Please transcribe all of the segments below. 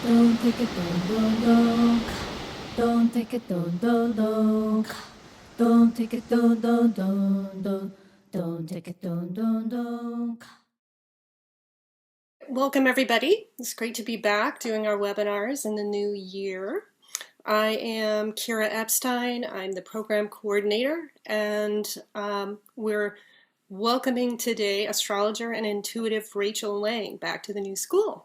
Don't take it, don't. Don't take it, don't. Don't take it, don't. Don't take it, don't. Welcome, everybody. It's great to be back doing our webinars in the new year. I am Kira Epstein. I'm the program coordinator, and we're welcoming today astrologer and intuitive Rachel Lang back to the new school.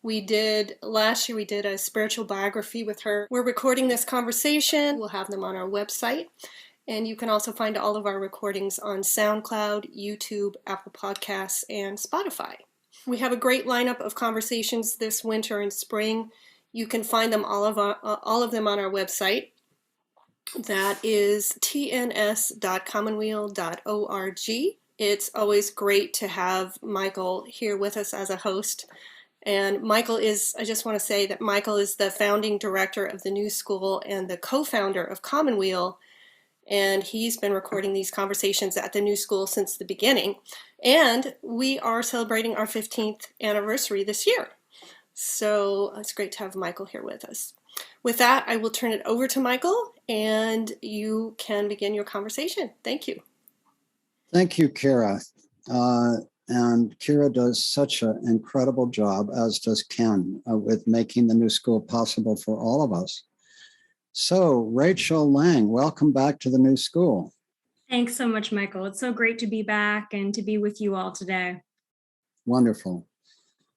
Last year we did a spiritual biography with her. We're recording this conversation. We'll have them on our website. And you can also find all of our recordings on SoundCloud, YouTube, Apple Podcasts, and Spotify. We have a great lineup of conversations this winter and spring. You can find them all of them on our website. That is tns.commonweal.org. It's always great to have Michael here with us as a host. And I just want to say that Michael is the founding director of the new school and the co-founder of Commonweal. And he's been recording these conversations at the new school since the beginning. And we are celebrating our 15th anniversary this year. So it's great to have Michael here with us. With that, I will turn it over to Michael, and you can begin your conversation. Thank you. Thank you, Kira. And Kira does such an incredible job, as does Ken, with making the new school possible for all of us. So, Rachel Lang, welcome back to the new school. Thanks so much, Michael. It's so great to be back and to be with you all today. Wonderful.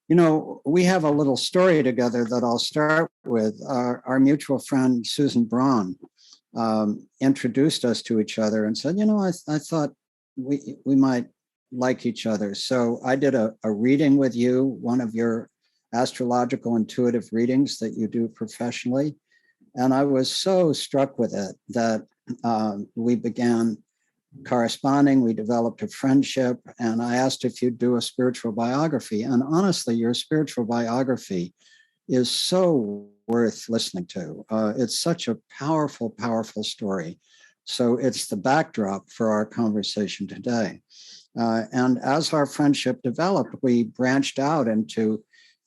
You know, we have a little story together that I'll start with. Our mutual friend, Susan Braun, introduced us to each other and said, you know, I thought we might like each other. So I did a reading with you, one of your astrological intuitive readings that you do professionally. And I was so struck with it that we began corresponding. We developed a friendship, and I asked if you'd do a spiritual biography. And honestly, your spiritual biography is so worth listening to. It's such a powerful, powerful story. So it's the backdrop for our conversation today. And as our friendship developed, we branched out into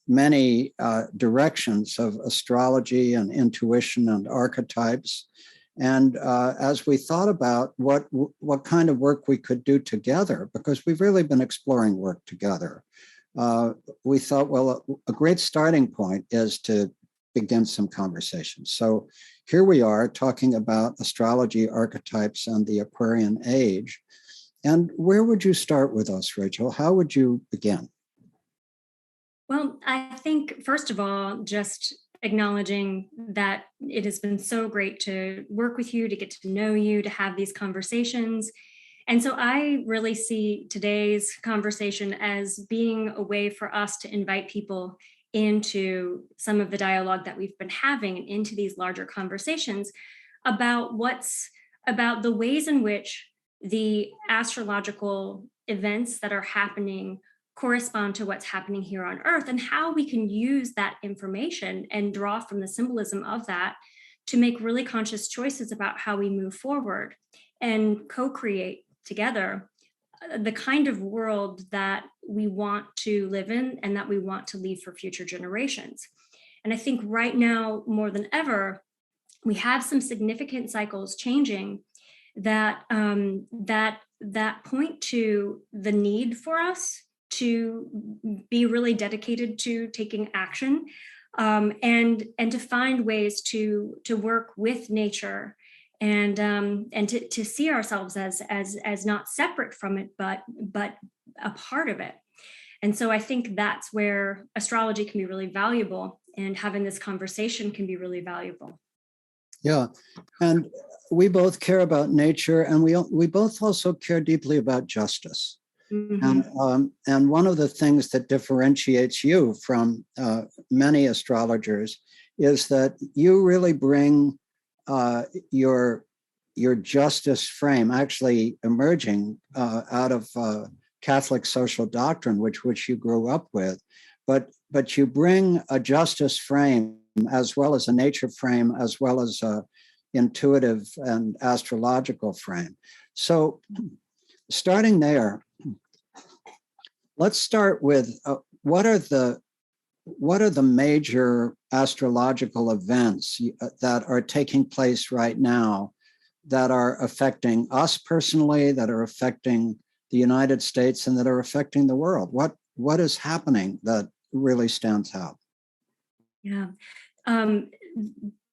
many directions of astrology and intuition and archetypes. And as we thought about what kind of work we could do together, because we've really been exploring work together, we thought, well, a great starting point is to begin some conversations. So here we are talking about astrology, archetypes, and the Aquarian Age. And where would you start with us, Rachel? How would you begin? Well, I think, first of all, just acknowledging that it has been so great to work with you, to get to know you, to have these conversations. And so I really see today's conversation as being a way for us to invite people into some of the dialogue that we've been having and into these larger conversations about the ways in which the astrological events that are happening correspond to what's happening here on Earth, and how we can use that information and draw from the symbolism of that to make really conscious choices about how we move forward and co-create together the kind of world that we want to live in and that we want to leave for future generations. And I think right now, more than ever, we have some significant cycles changing that point to the need for us to be really dedicated to taking action, and to find ways to work with nature, and to see ourselves as not separate from it, but a part of it. And so I think that's where astrology can be really valuable, and having this conversation can be really valuable. Yeah, and we both care about nature, and we both also care deeply about justice. Mm-hmm. And one of the things that differentiates you from many astrologers is that you really bring your justice frame, actually emerging out of Catholic social doctrine, which you grew up with, but you bring a justice frame as well as a nature frame, as well as a intuitive and astrological frame. So starting there, let's start with what are the major astrological events that are taking place right now that are affecting us personally, that are affecting the United States, and that are affecting the world? What is happening that really stands out? Yeah.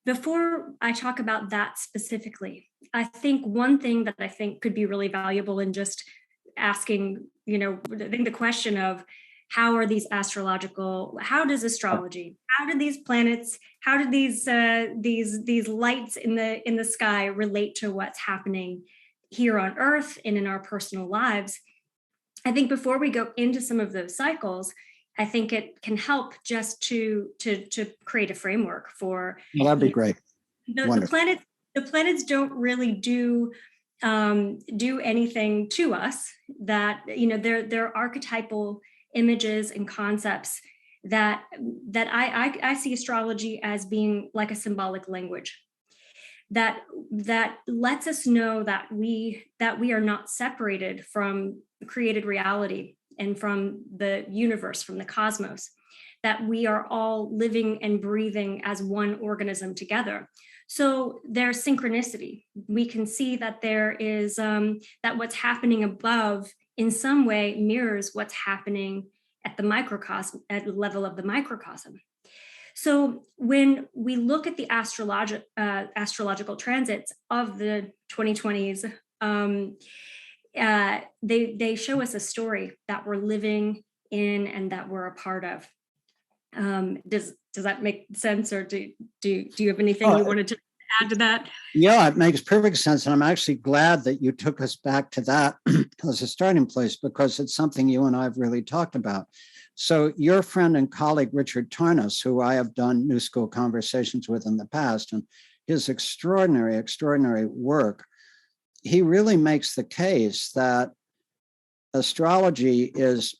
Before I talk about that specifically, I think one thing that I think could be really valuable in just asking, I think the question of how are these how does astrology, how do these planets, how do these lights in the sky relate to what's happening here on Earth and in our personal lives? I think before we go into some of those cycles, I think it can help just to create a framework for. Well, that'd be great. The planets don't really do anything to us. That they're archetypal images and concepts that I see astrology as being like a symbolic language that lets us know that we are not separated from created reality and from the universe, from the cosmos, that we are all living and breathing as one organism together. So there's synchronicity. We can see that there is that what's happening above in some way mirrors what's happening at the microcosm, at the level of the microcosm. So when we look at the astrological transits of the 2020s, they show us a story that we're living in and that we're a part of. Does that make sense, or do you have anything you wanted to add to that? Yeah, it makes perfect sense. And I'm actually glad that you took us back to that as a starting place, because it's something you and I have really talked about. So your friend and colleague, Richard Tarnas, who I have done New School conversations with in the past, and his extraordinary work, he really makes the case that astrology is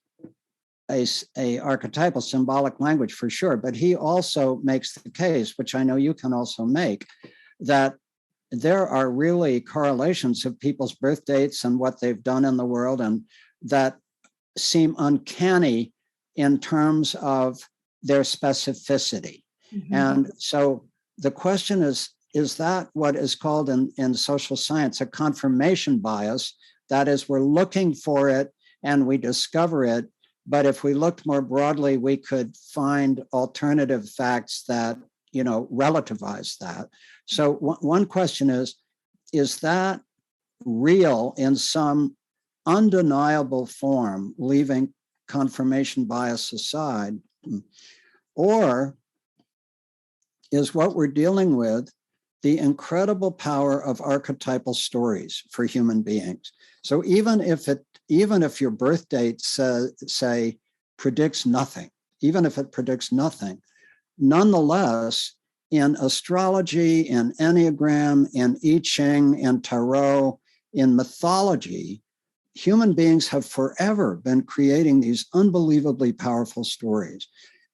a archetypal symbolic language for sure, but he also makes the case, which I know you can also make, that there are really correlations of people's birth dates and what they've done in the world, and that seem uncanny in terms of their specificity. Mm-hmm. And so the question is that what is called in social science a confirmation bias? That is, we're looking for it and we discover it, but if we looked more broadly, we could find alternative facts that, relativize that. So one question is that real in some undeniable form, leaving confirmation bias aside, or is what we're dealing with the incredible power of archetypal stories for human beings? So even if your birth date say predicts nothing, even if it predicts nothing, nonetheless, in astrology, in Enneagram, in I Ching, in Tarot, in mythology, human beings have forever been creating these unbelievably powerful stories.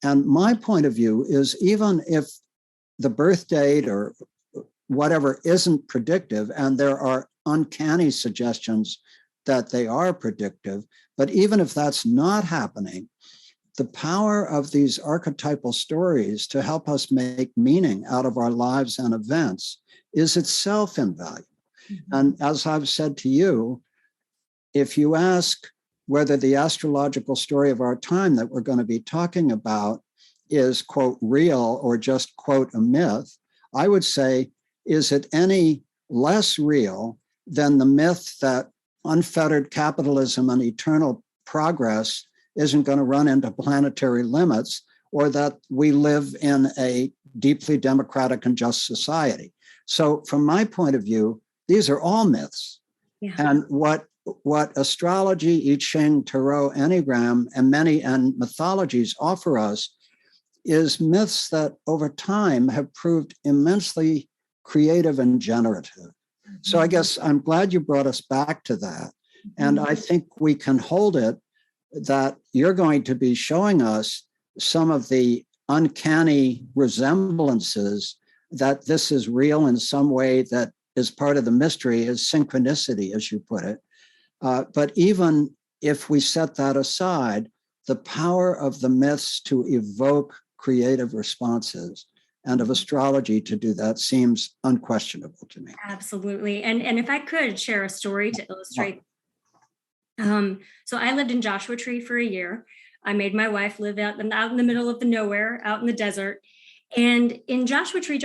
And my point of view is, even if the birth date or whatever isn't predictive, and there are uncanny suggestions that they are predictive, but even if that's not happening, the power of these archetypal stories to help us make meaning out of our lives and events is itself invaluable. Mm-hmm. And as I've said to you, if you ask whether the astrological story of our time that we're going to be talking about is, quote, real or just, quote, a myth, I would say, is it any less real than the myth that unfettered capitalism and eternal progress isn't going to run into planetary limits, or that we live in a deeply democratic and just society? So from my point of view, these are all myths. Yeah. And what astrology, I Ching, Tarot, Enneagram, and mythologies offer us is myths that over time have proved immensely creative and generative. Mm-hmm. So I guess I'm glad you brought us back to that. Mm-hmm. And I think we can hold it that you're going to be showing us some of the uncanny resemblances, that this is real in some way that is part of the mystery, is synchronicity, as you put it. But even if we set that aside, the power of the myths to evoke creative responses. And of astrology to do that seems unquestionable to me. Absolutely. And if I could share a story to illustrate. So I lived in Joshua Tree for a year. I made my wife live out in the middle of the nowhere, out in the desert. And in Joshua Tree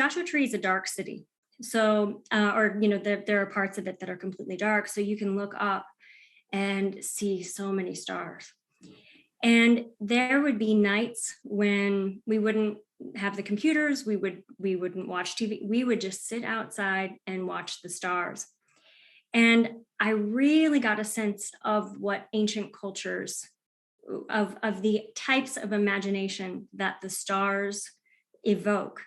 is a dark city. So, there are parts of it that are completely dark. So you can look up and see so many stars. And there would be nights when we wouldn't have the computers, we wouldn't watch TV. We would just sit outside and watch the stars. And I really got a sense of what ancient cultures, of the types of imagination that the stars evoke.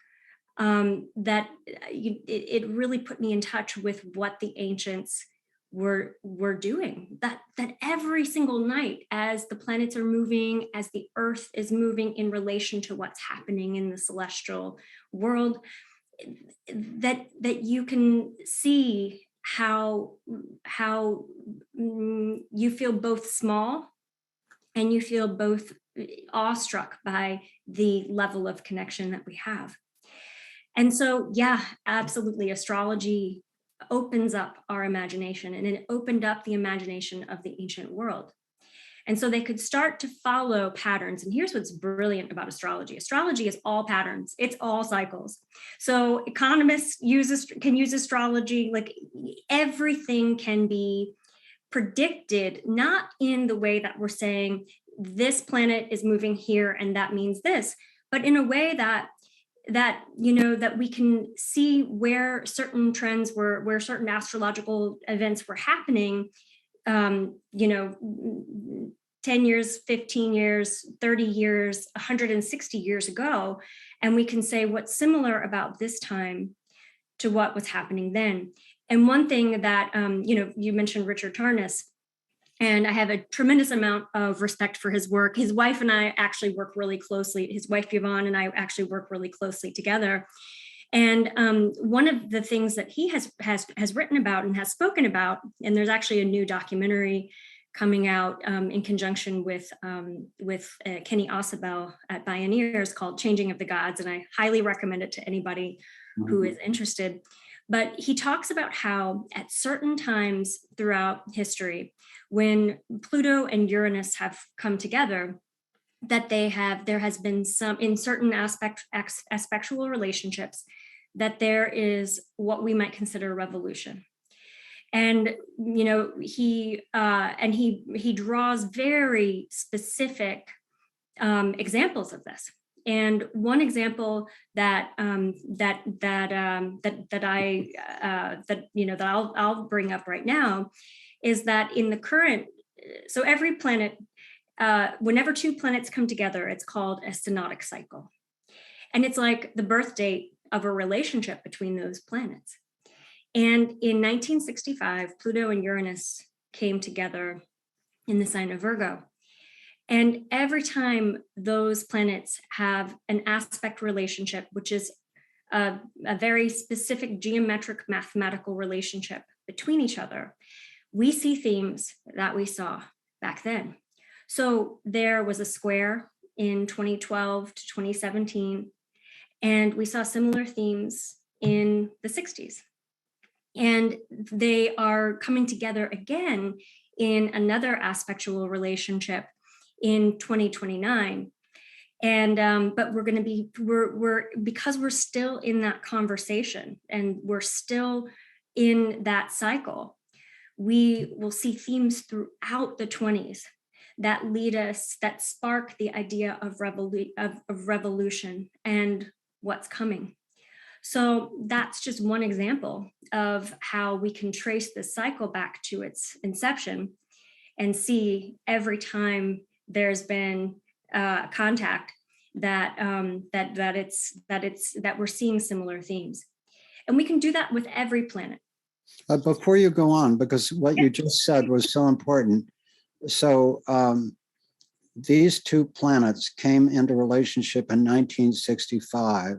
That it really put me in touch with what the ancients were doing. That every single night, as the planets are moving, as the Earth is moving in relation to what's happening in the celestial world, that you can see how you feel both small and you feel both awestruck by the level of connection that we have. And so, yeah, absolutely. Astrology opens up our imagination, and it opened up the imagination of the ancient world. And so they could start to follow patterns. And here's what's brilliant about astrology. Astrology is all patterns. It's all cycles. So economists can use astrology. Like everything can be predicted, not in the way that we're saying this planet is moving here and that means this, but in a way that we can see where certain trends were, where certain astrological events were happening, 10 years, 15 years, 30 years, 160 years ago. And we can say what's similar about this time to what was happening then. And one thing that, you mentioned Richard Tarnas, and I have a tremendous amount of respect for his work. His wife and I actually work really closely. His wife, Yvonne, and I actually work really closely together. And one of the things that he has written about and has spoken about, and there's actually a new documentary coming out in conjunction with Kenny Ausubel at Bioneers called Changing of the Gods. And I highly recommend it to anybody who is interested. But he talks about how at certain times throughout history, when Pluto and Uranus have come together, that there has been some, in certain aspectual relationships, that there is what we might consider a revolution. And he draws very specific examples of this. And one example that I'll bring up right now is that in the current, so every planet, whenever two planets come together, it's called a synodic cycle. And it's like the birth date of a relationship between those planets. And in 1965, Pluto and Uranus came together in the sign of Virgo. And every time those planets have an aspect relationship, which is a very specific geometric mathematical relationship between each other, we see themes that we saw back then. So there was a square in 2012 to 2017, and we saw similar themes in the 60s. And they are coming together again in another aspectual relationship in 2029. And but we're going to be, because we're still in that conversation and we're still in that cycle, we will see themes throughout the 20s that lead us, that spark the idea of revolution and what's coming. So that's just one example of how we can trace this cycle back to its inception and see every time there's been contact that we're seeing similar themes. And we can do that with every planet. Before you go on, because what you just said was so important. So these two planets came into relationship in 1965,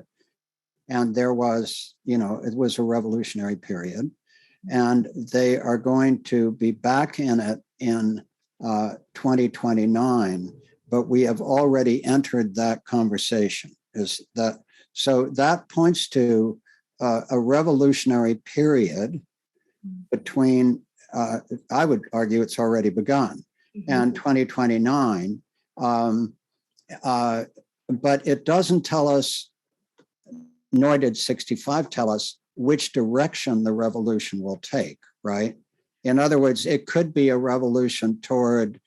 and there was, it was a revolutionary period, and they are going to be back in it in 2029, but we have already entered that conversation. Is that so? That points to a revolutionary period between, I would argue it's already begun, and 2029. But it doesn't tell us, nor did 65 tell us, which direction the revolution will take, right? In other words, it could be a revolution toward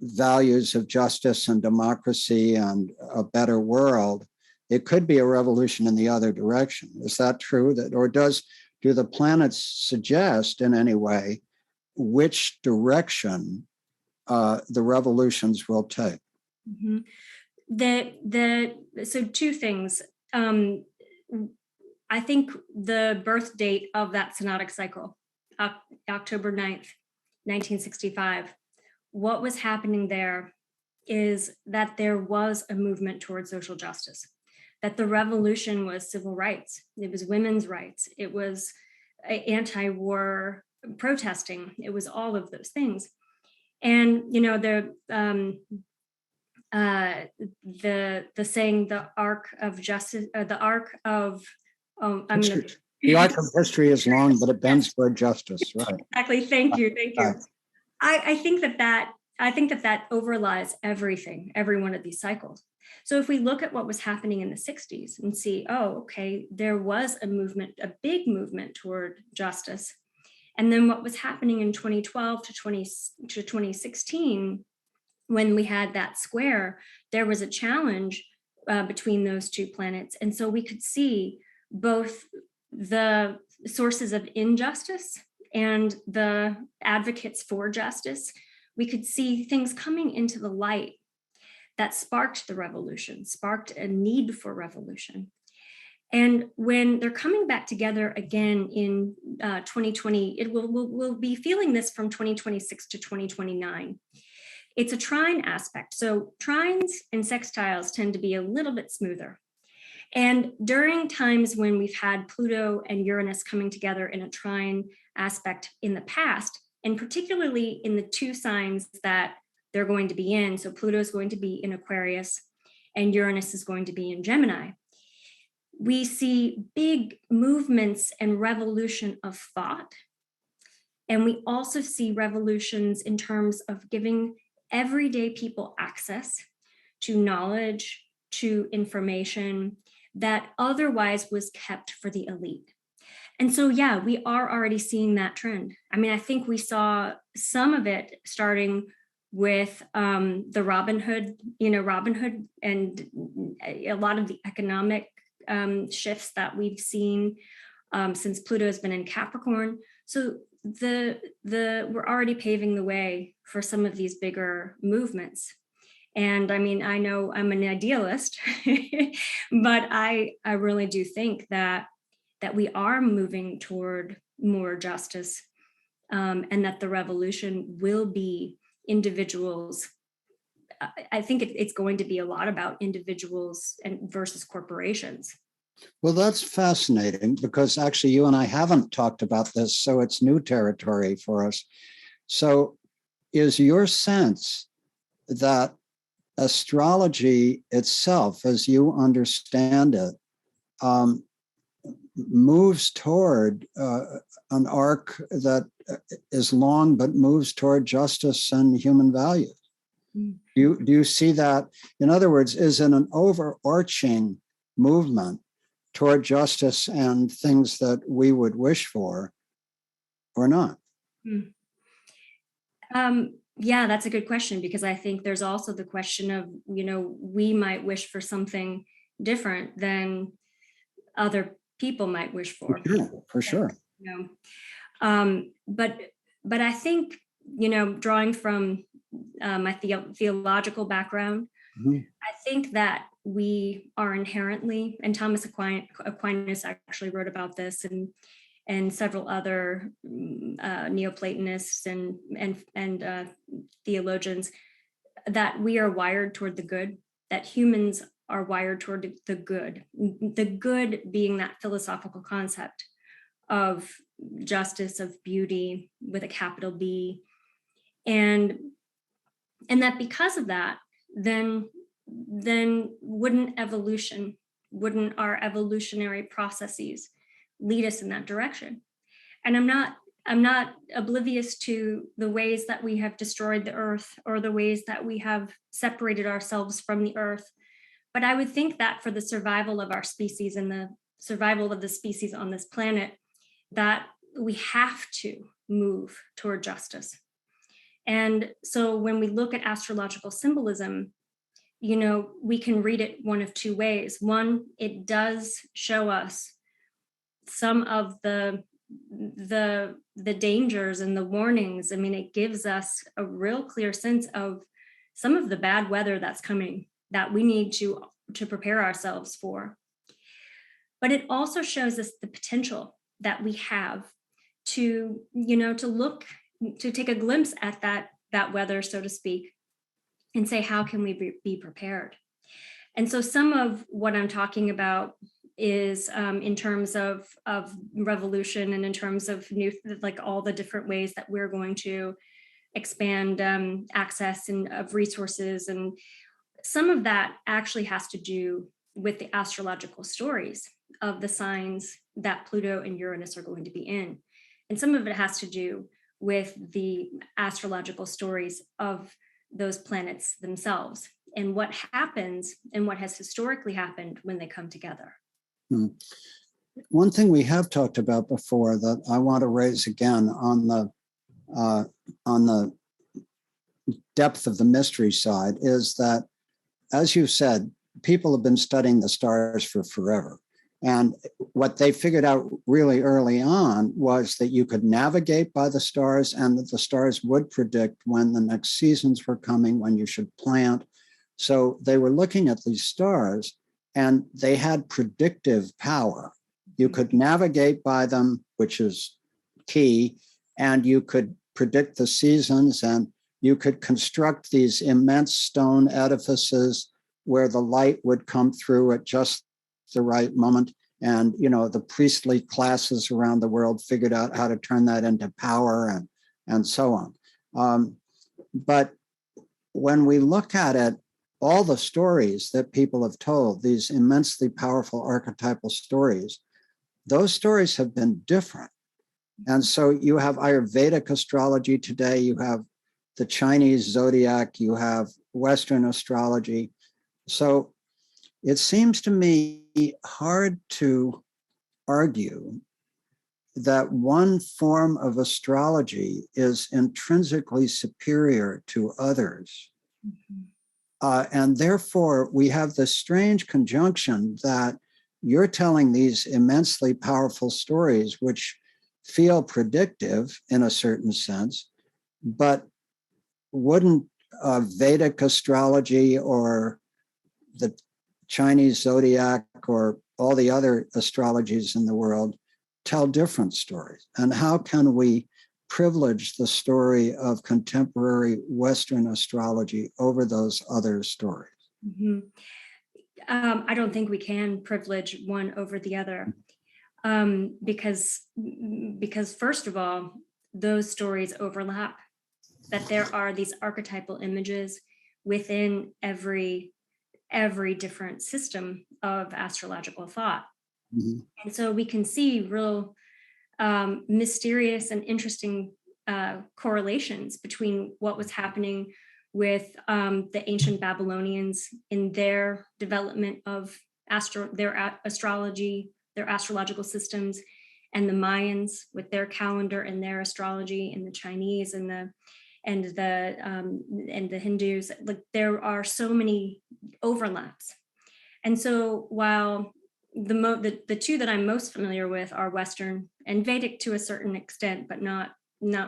values of justice and democracy and a better world. It could be a revolution in the other direction. Is that true? Or do the planets suggest in any way which direction the revolutions will take? Mm-hmm. So two things. I think the birth date of that synodic cycle, October 9th, 1965, what was happening there is that there was a movement towards social justice, that the revolution was civil rights, it was women's rights, it was anti-war protesting, it was all of those things. And, you know, the saying, the arc of justice, the arc of, the arc of history is long, but it bends toward justice, right? Exactly. Thank you. I think that overlies everything, every one of these cycles. So if we look at what was happening in the 60s and see, oh, okay, there was a movement, a big movement toward justice. And then what was happening in 2012 to 2016, when we had that square, there was a challenge between those two planets. And so we could see both the sources of injustice and the advocates for justice. We could see things coming into the light that sparked the revolution, sparked a need for revolution. And when they're coming back together again in 2020, we'll be feeling this from 2026 to 2029. It's a trine aspect. So trines and sextiles tend to be a little bit smoother. And during times when we've had Pluto and Uranus coming together in a trine aspect in the past, and particularly in the two signs that they're going to be in, so Pluto is going to be in Aquarius and Uranus is going to be in Gemini, we see big movements and revolution of thought. And we also see revolutions in terms of giving everyday people access to knowledge, to information that otherwise was kept for the elite. And so, yeah, we are already seeing that trend. I mean, I think we saw some of it starting with the Robin Hood and a lot of the economic shifts that we've seen since Pluto has been in Capricorn. So we're already paving the way for some of these bigger movements. And I mean, I know I'm an idealist, but I really do think that we are moving toward more justice, and that the revolution will be individuals. I think it's going to be a lot about individuals and versus corporations. Well, that's fascinating, because actually you and I haven't talked about this, so it's new territory for us. So is your sense that astrology itself, as you understand it, moves toward an arc that is long but moves toward justice and human values? Do you see that? In other words, is it an overarching movement toward justice and things that we would wish for, or not? Yeah, that's a good question, because I think there's also the question of, we might wish for something different than other people might wish for. For sure. But I think, drawing from my theological background, I think that we are inherently, and Thomas Aquinas actually wrote about this, and several other Neoplatonists and theologians, that we are wired toward the good, that humans are wired toward the good being that philosophical concept of justice, of beauty with a capital B. And that because of that, then then wouldn't our evolutionary processes lead us in that direction? And I'm not oblivious to the ways that we have destroyed the earth or the ways that we have separated ourselves from the earth. But I would think that for the survival of our species and the survival of the species on this planet, that we have to move toward justice. And so when we look at astrological symbolism, we can read it one of two ways. One, it does show us some of the dangers and the warnings. I mean, it gives us a real clear sense of some of the bad weather that's coming that we need to prepare ourselves for. But it also shows us the potential that we have to take a glimpse at that weather, so to speak, and say, how can we be prepared? And so some of what I'm talking about is in terms of revolution and in terms of new, like all the different ways that we're going to expand access and of resources. And some of that actually has to do with the astrological stories of the signs that Pluto and Uranus are going to be in. And some of it has to do with the astrological stories of those planets themselves and what happens and what has historically happened when they come together. One thing we have talked about before that I want to raise again on the depth of the mystery side is that, as you said, people have been studying the stars for forever. And what they figured out really early on was that you could navigate by the stars and that the stars would predict when the next seasons were coming, when you should plant. So they were looking at these stars and they had predictive power. You could navigate by them, which is key, and you could predict the seasons, and you could construct these immense stone edifices where the light would come through at just the right moment. And, the priestly classes around the world figured out how to turn that into power and so on. But when we look at it, all the stories that people have told, these immensely powerful archetypal stories, those stories have been different. And so you have Ayurvedic astrology today, you have the Chinese zodiac, you have Western astrology. So it seems to me hard to argue that one form of astrology is intrinsically superior to others. Mm-hmm. And therefore, we have this strange conjunction that you're telling these immensely powerful stories, which feel predictive in a certain sense, but wouldn't Vedic astrology or the Chinese zodiac or all the other astrologies in the world tell different stories? And how can we privilege the story of contemporary Western astrology over those other stories? Mm-hmm. I don't think we can privilege one over the other because first of all, those stories overlap, that there are these archetypal images within every different system of astrological thought. Mm-hmm. And so we can see real mysterious and interesting correlations between what was happening with the ancient Babylonians in their development of their astrology, their astrological systems, and the Mayans with their calendar and their astrology, and the Chinese and the Hindus. Like, there are so many overlaps. And so while the two that I'm most familiar with are Western and Vedic to a certain extent, but not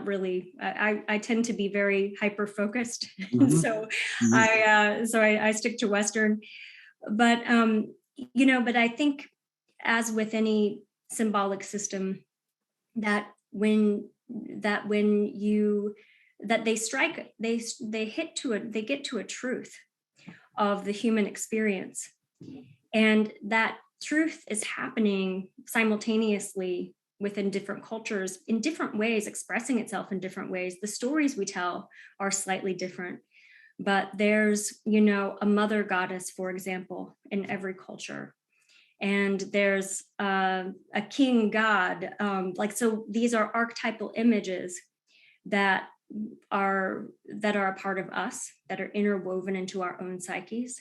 really. I tend to be very hyper focused, mm-hmm. So mm-hmm. I stick to Western. But but I think, as with any symbolic system, that when they get to a truth of the human experience, and that truth is happening simultaneously within different cultures in different ways, expressing itself in different ways. The stories we tell are slightly different, but there's, a mother goddess, for example, in every culture. And there's a king god. So these are archetypal images that are a part of us, that are interwoven into our own psyches,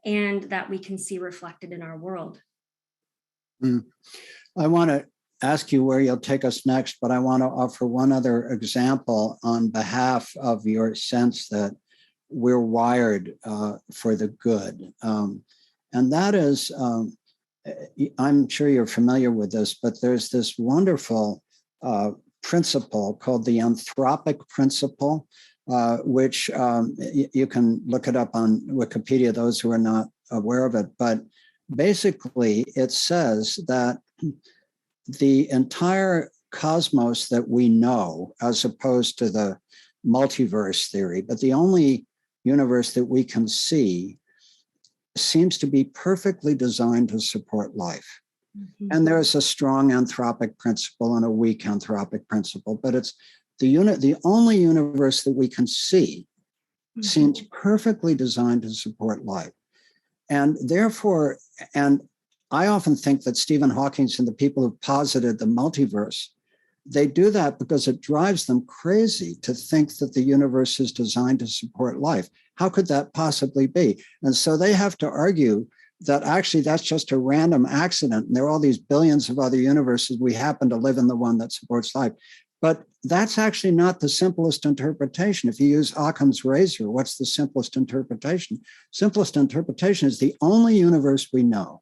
and that we can see reflected in our world. I want to ask you where you'll take us next, but I want to offer one other example on behalf of your sense that we're wired for the good. And that is, I'm sure you're familiar with this, but there's this wonderful principle called the Theanthropic Principle, which you can look it up on Wikipedia, those who are not aware of it. But basically, it says that the entire cosmos that we know, as opposed to the multiverse theory, but the only universe that we can see, seems to be perfectly designed to support life. Mm-hmm. And there's a strong anthropic principle and a weak anthropic principle, but it's the only universe that we can see seems perfectly designed to support life. And therefore, and I often think that Stephen Hawking and the people who posited the multiverse, they do that because it drives them crazy to think that the universe is designed to support life. How could that possibly be? And so they have to argue that actually that's just a random accident. And there are all these billions of other universes. We happen to live in the one that supports life. But that's actually not the simplest interpretation. If you use Occam's razor, what's the simplest interpretation? Simplest interpretation is the only universe we know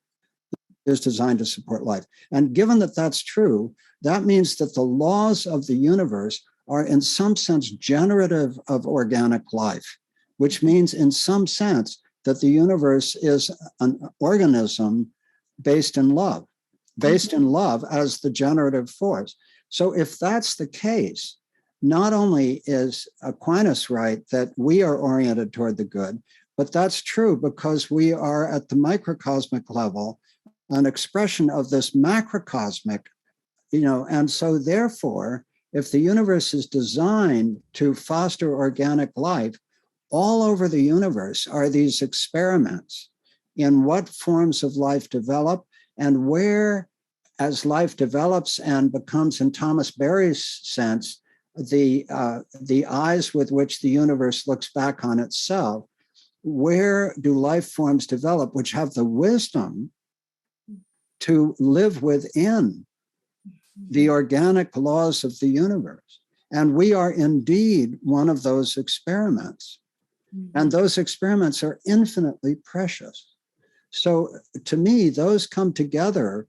is designed to support life. And given that that's true, that means that the laws of the universe are in some sense generative of organic life, which means in some sense that the universe is an organism based in love as the generative force. So if that's the case, not only is Aquinas right that we are oriented toward the good, but that's true because we are at the microcosmic level an expression of this macrocosmic, and so therefore, if the universe is designed to foster organic life, all over the universe are these experiments in what forms of life develop and where, as life develops and becomes, in Thomas Berry's sense, the eyes with which the universe looks back on itself, where do life forms develop which have the wisdom to live within the organic laws of the universe? And we are indeed one of those experiments. And those experiments are infinitely precious. So to me, those come together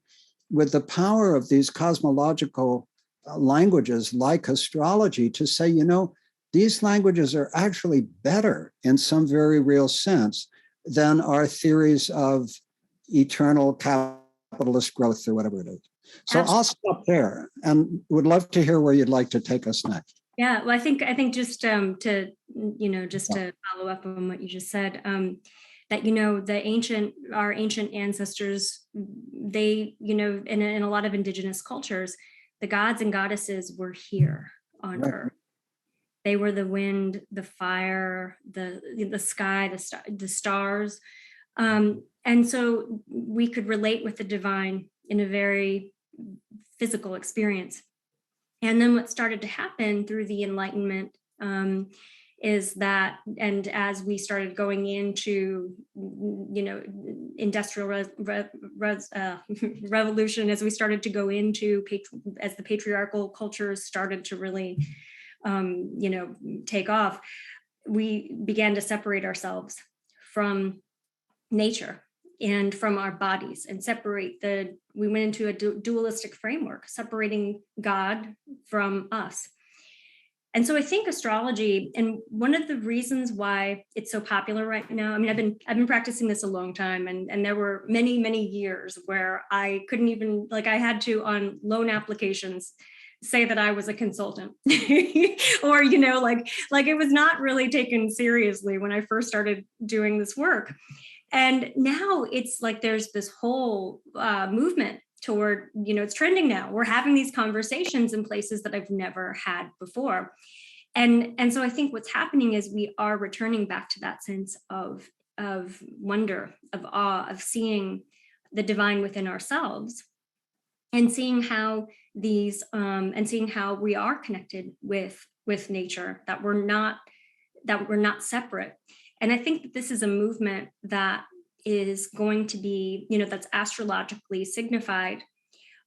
with the power of these cosmological languages like astrology to say, these languages are actually better in some very real sense than our theories of eternal capitalist growth or whatever it is. So Absolutely. I'll stop there and would love to hear where you'd like to take us next. Yeah, well, I think just to follow up on what you just said, that our ancient ancestors, they, in a lot of indigenous cultures, the gods and goddesses were here on Earth. They were the wind, the fire, the sky, the stars, and so we could relate with the divine in a very physical experience. And then what started to happen through the Enlightenment is that, and as we started going into, industrial revolution, as we started to go into, as the patriarchal cultures started to really, take off, we began to separate ourselves from nature and from our bodies and we went into a dualistic framework, separating God from us. And so I think astrology, and one of the reasons why it's so popular right now, I mean, I've been practicing this a long time, and there were many, many years where I couldn't even, I had to, on loan applications, say that I was a consultant or, it was not really taken seriously when I first started doing this work. And now it's there's this whole movement toward, it's trending now. We're having these conversations in places that I've never had before. And so I think what's happening is we are returning back to that sense of wonder, of awe, of seeing the divine within ourselves, and seeing how we are connected with nature, that we're not separate. And I think that this is a movement that is going to be, that's astrologically signified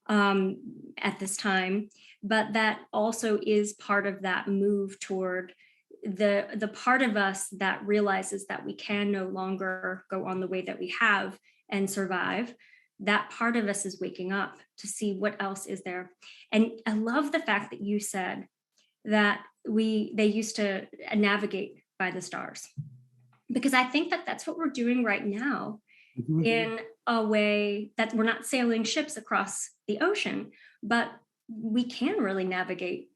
at this time, but that also is part of that move toward the part of us that realizes that we can no longer go on the way that we have and survive. That part of us is waking up to see what else is there. And I love the fact that you said that they used to navigate by the stars, because I think that that's what we're doing right now, in a way that we're not sailing ships across the ocean, but we can really navigate,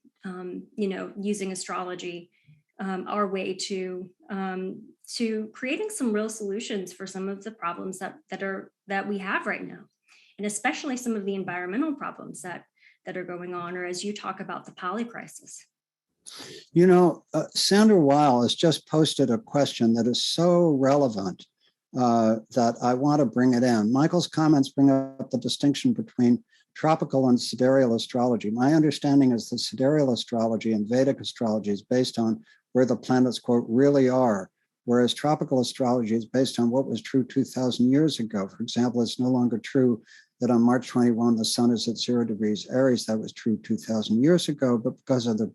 using astrology, our way to creating some real solutions for some of the problems that we have right now, and especially some of the environmental problems that are going on, or as you talk about, the poly crisis. Sandra Weil has just posted a question that is so relevant that I want to bring it in. Michael's comments bring up the distinction between tropical and sidereal astrology. My understanding is that sidereal astrology and Vedic astrology is based on where the planets, quote, really are, whereas tropical astrology is based on what was true 2,000 years ago. For example, it's no longer true that on March 21, the sun is at 0 degrees Aries. That was true 2,000 years ago, but because of the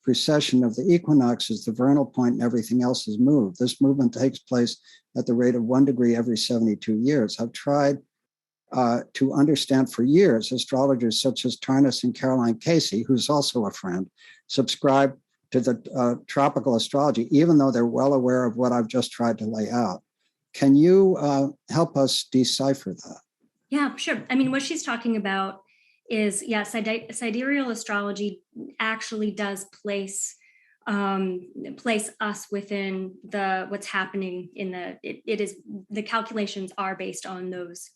precession of the equinoxes, the vernal point and everything else has moved. This movement takes place at the rate of 1 degree every 72 years. I've tried to understand for years. Astrologers such as Tarnas and Caroline Casey, who's also a friend, subscribe to the tropical astrology, even though they're well aware of what I've just tried to lay out. Can you help us decipher that? Yeah, sure. I mean, what she's talking about is, sidereal astrology actually does place us within what's happening in the calculations are based on those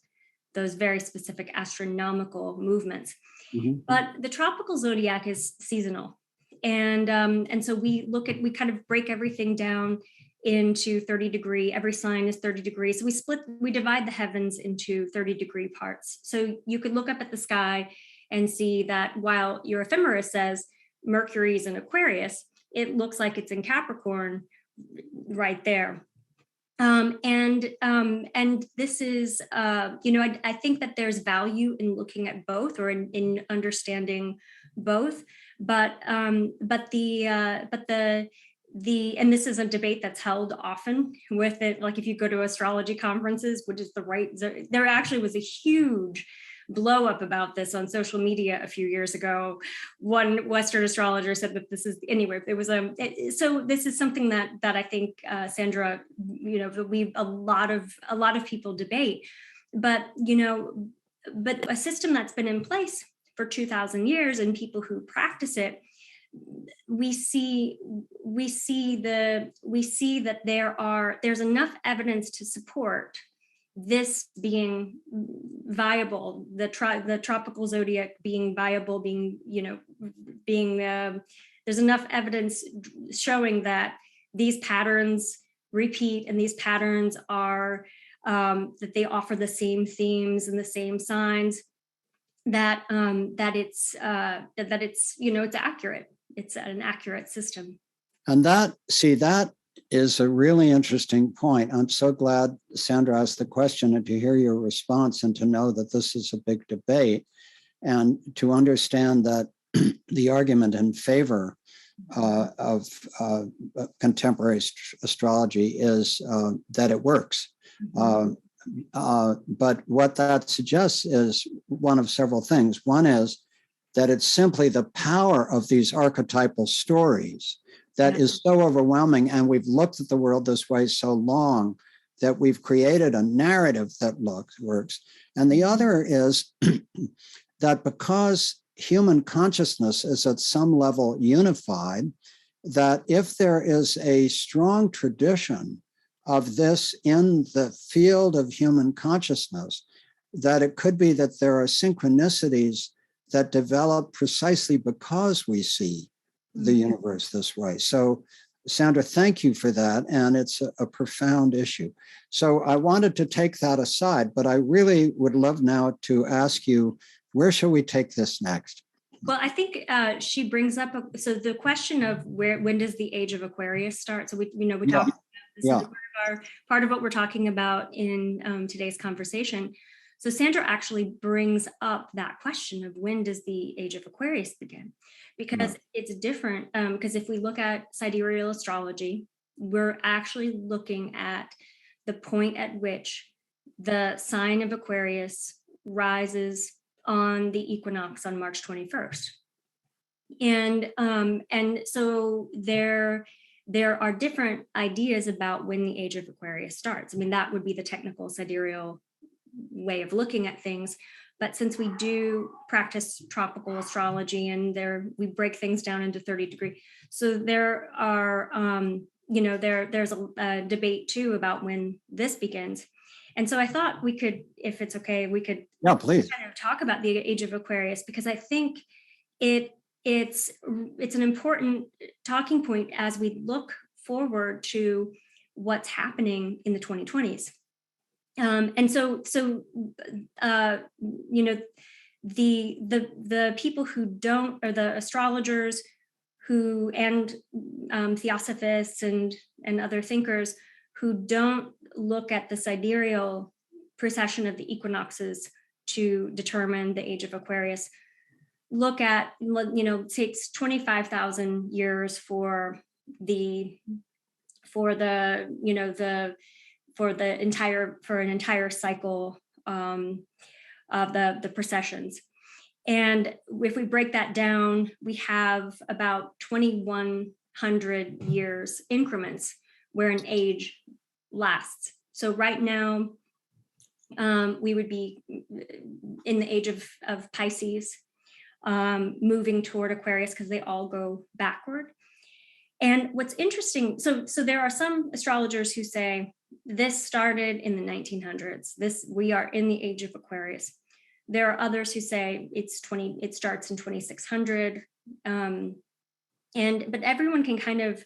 very specific astronomical movements. Mm-hmm. But the tropical zodiac is seasonal. And so we kind of break everything down into 30 degree, every sign is 30 degrees. So we divide the heavens into 30 degree parts. So you could look up at the sky and see that while your ephemeris says Mercury's in Aquarius, it looks like it's in Capricorn right there. And this is, I think that there's value in looking at both, or in understanding both, but and this is a debate that's held often with it. Like if you go to astrology conferences, which is there actually was a huge blow up about this on social media a few years ago. One Western astrologer said that this is, anyway, it was so this is something that I think, Sandra, a lot of people debate, but a system that's been in place for 2,000 years, and people who practice it, we see that there's enough evidence to support this being viable, the tropical zodiac being viable, there's enough evidence showing that these patterns repeat, and these patterns are that they offer the same themes and the same signs, that it's accurate. It's an accurate system. And that is a really interesting point. I'm so glad Sandra asked the question, and to hear your response, and to know that this is a big debate, and to understand that the argument in favor of contemporary astrology is that it works. But what that suggests is one of several things. One is that it's simply the power of these archetypal stories that is so overwhelming, and we've looked at the world this way so long that we've created a narrative that works. And the other is that because human consciousness is at some level unified, that if there is a strong tradition of this in the field of human consciousness, that it could be that there are synchronicities that develop precisely because we see the universe this way. So, Sandra, thank you for that. And it's a profound issue. So I wanted to take that aside, but I really would love now to ask you, where shall we take this next? Well, I think she brings up, so the question of when does the age of Aquarius start? So we talked about this is part of what we're talking about in today's conversation. So Sandra actually brings up that question of when does the age of Aquarius begin? Because it's different, because if we look at Sidereal Astrology, we're actually looking at the point at which the sign of Aquarius rises on the equinox on March 21st. And so there are different ideas about when the age of Aquarius starts. I mean, that would be the technical sidereal way of looking at things. But since we do practice tropical astrology and we break things down into 30 degree. So there are, there's a debate too about when this begins. And so I thought we could, if it's okay, we could please kind of talk about the age of Aquarius, because I think it's an important talking point as we look forward to what's happening in the 2020s. And so the people who don't, or the astrologers who, and theosophists and other thinkers who don't look at the sidereal precession of the equinoxes to determine the age of Aquarius, look at, it takes 25,000 years for an entire cycle of the precessions. And if we break that down, we have about 2,100 years increments where an age lasts. So right now, we would be in the age of Pisces, moving toward Aquarius, because they all go backward. And what's interesting, so there are some astrologers who say this started in the 1900s. We are in the age of Aquarius. There are others who say it starts in 2600. But everyone can kind of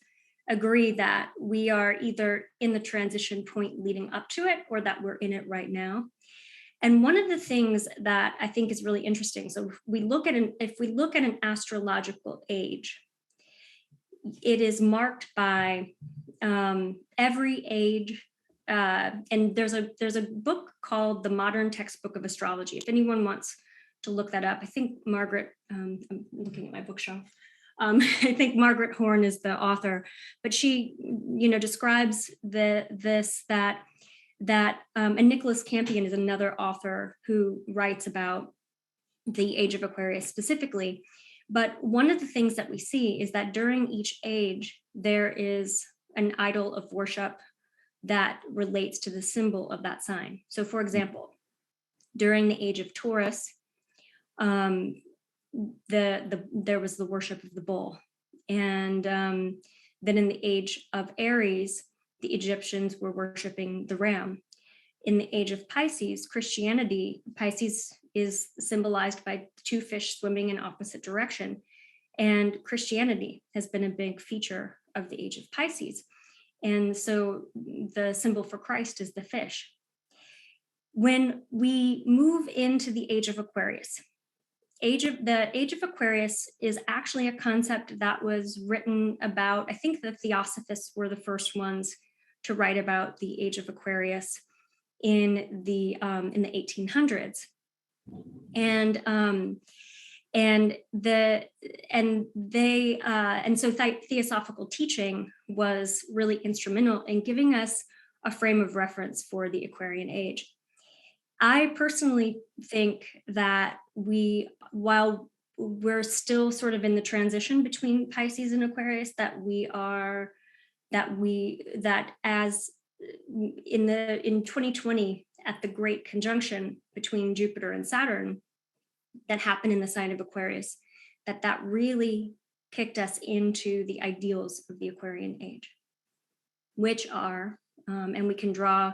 agree that we are either in the transition point leading up to it, or that we're in it right now. And one of the things that I think is really interesting, so if we look at an astrological age, it is marked by every age. And there's a book called The Modern Textbook of Astrology. If anyone wants to look that up, I think Margaret, I'm looking at my bookshelf. I think Margaret Horn is the author, but she, describes and Nicholas Campion is another author who writes about the age of Aquarius specifically. But one of the things that we see is that during each age, there is an idol of worship that relates to the symbol of that sign. So for example, during the age of Taurus, there was the worship of the bull. And then in the age of Aries, the Egyptians were worshiping the ram. In the age of Pisces, Pisces is symbolized by two fish swimming in opposite direction. And Christianity has been a big feature of the age of Pisces. And so the symbol for Christ is the fish. When we move into the age of Aquarius, the age of Aquarius is actually a concept that was written about, I think the Theosophists were the first ones to write about the age of Aquarius in the 1800s. And so theosophical teaching was really instrumental in giving us a frame of reference for the Aquarian age. I personally think that while we're still sort of in the transition between Pisces and Aquarius, that as in 2020 at the great conjunction between Jupiter and Saturn that happened in the sign of Aquarius, that really kicked us into the ideals of the Aquarian age, which are, and we can draw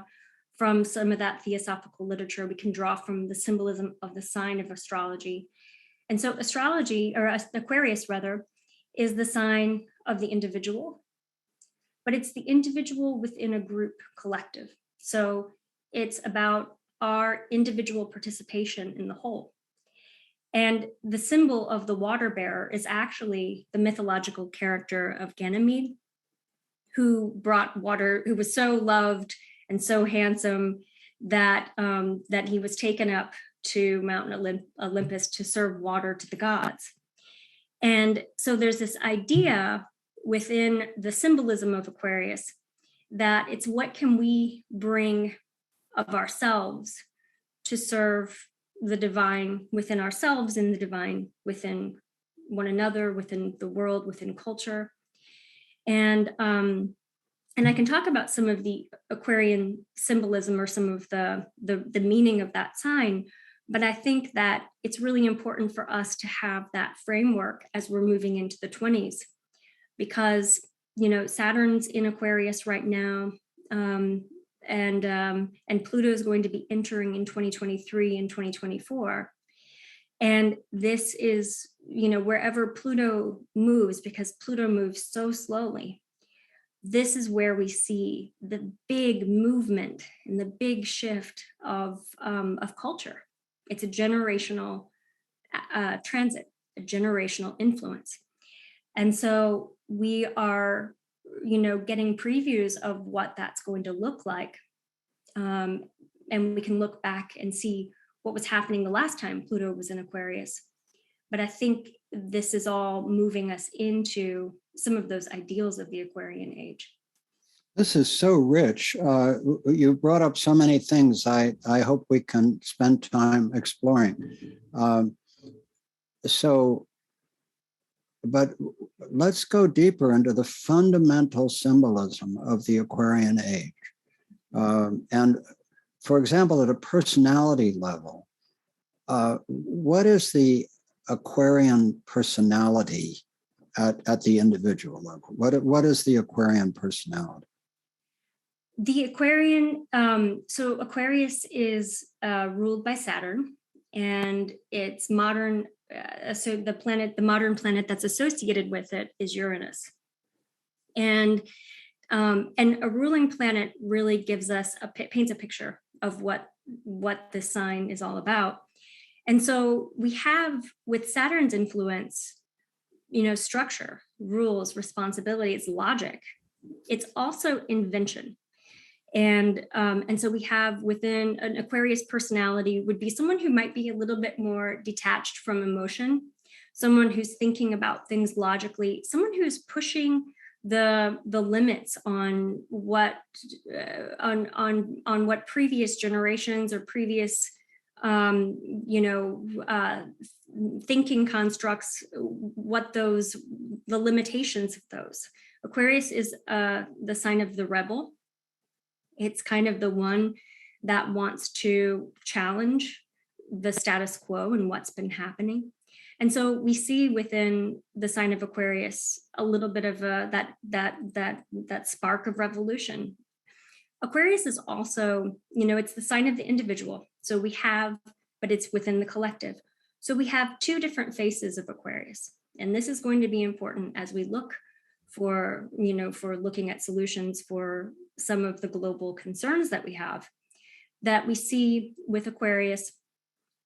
from some of that theosophical literature, we can draw from the symbolism of the sign of astrology. And so astrology, or Aquarius rather, is the sign of the individual, but it's the individual within a group collective. So it's about our individual participation in the whole. And the symbol of the water bearer is actually the mythological character of Ganymede, who brought water, who was so loved and so handsome that that he was taken up to Mount Olympus to serve water to the gods. And so there's this idea within the symbolism of Aquarius that it's what can we bring of ourselves to serve the divine within ourselves and the divine within one another, within the world, within culture. And I can talk about some of the Aquarian symbolism or some of the meaning of that sign, but I think that it's really important for us to have that framework as we're moving into the 20s, because, you know, Saturn's in Aquarius right now, and Pluto is going to be entering in 2023 and 2024. And this is, you know, wherever Pluto moves, because Pluto moves so slowly, this is where we see the big movement and the big shift of culture. It's a generational transit, a generational influence. And so we are, you know, getting previews of what that's going to look like. And we can look back and see what was happening the last time Pluto was in Aquarius. But I think this is all moving us into some of those ideals of the Aquarian age. This is so rich. You brought up so many things I hope we can spend time exploring. But let's go deeper into the fundamental symbolism of the Aquarian age. And for example, at a personality level, what is the Aquarian personality at the individual level? What is the Aquarian personality? The Aquarian, so Aquarius is ruled by Saturn, and it's modern. So the modern planet that's associated with it is Uranus, and a ruling planet really gives us paints a picture of what this sign is all about. And so we have, with Saturn's influence, you know, structure, rules, responsibilities, logic. It's also invention. And so we have within an Aquarius personality would be someone who might be a little bit more detached from emotion, someone who's thinking about things logically, someone who's pushing the limits on what on what previous generations or previous thinking constructs, what the limitations of those. Aquarius is the sign of the rebel. It's kind of the one that wants to challenge the status quo and what's been happening. And so we see within the sign of Aquarius a little bit of that spark of revolution. Aquarius is also, you know, it's the sign of the individual. So we have, but it's within the collective. So we have two different faces of Aquarius. And this is going to be important as we look for, you know, for looking at solutions for some of the global concerns that we have, that we see with Aquarius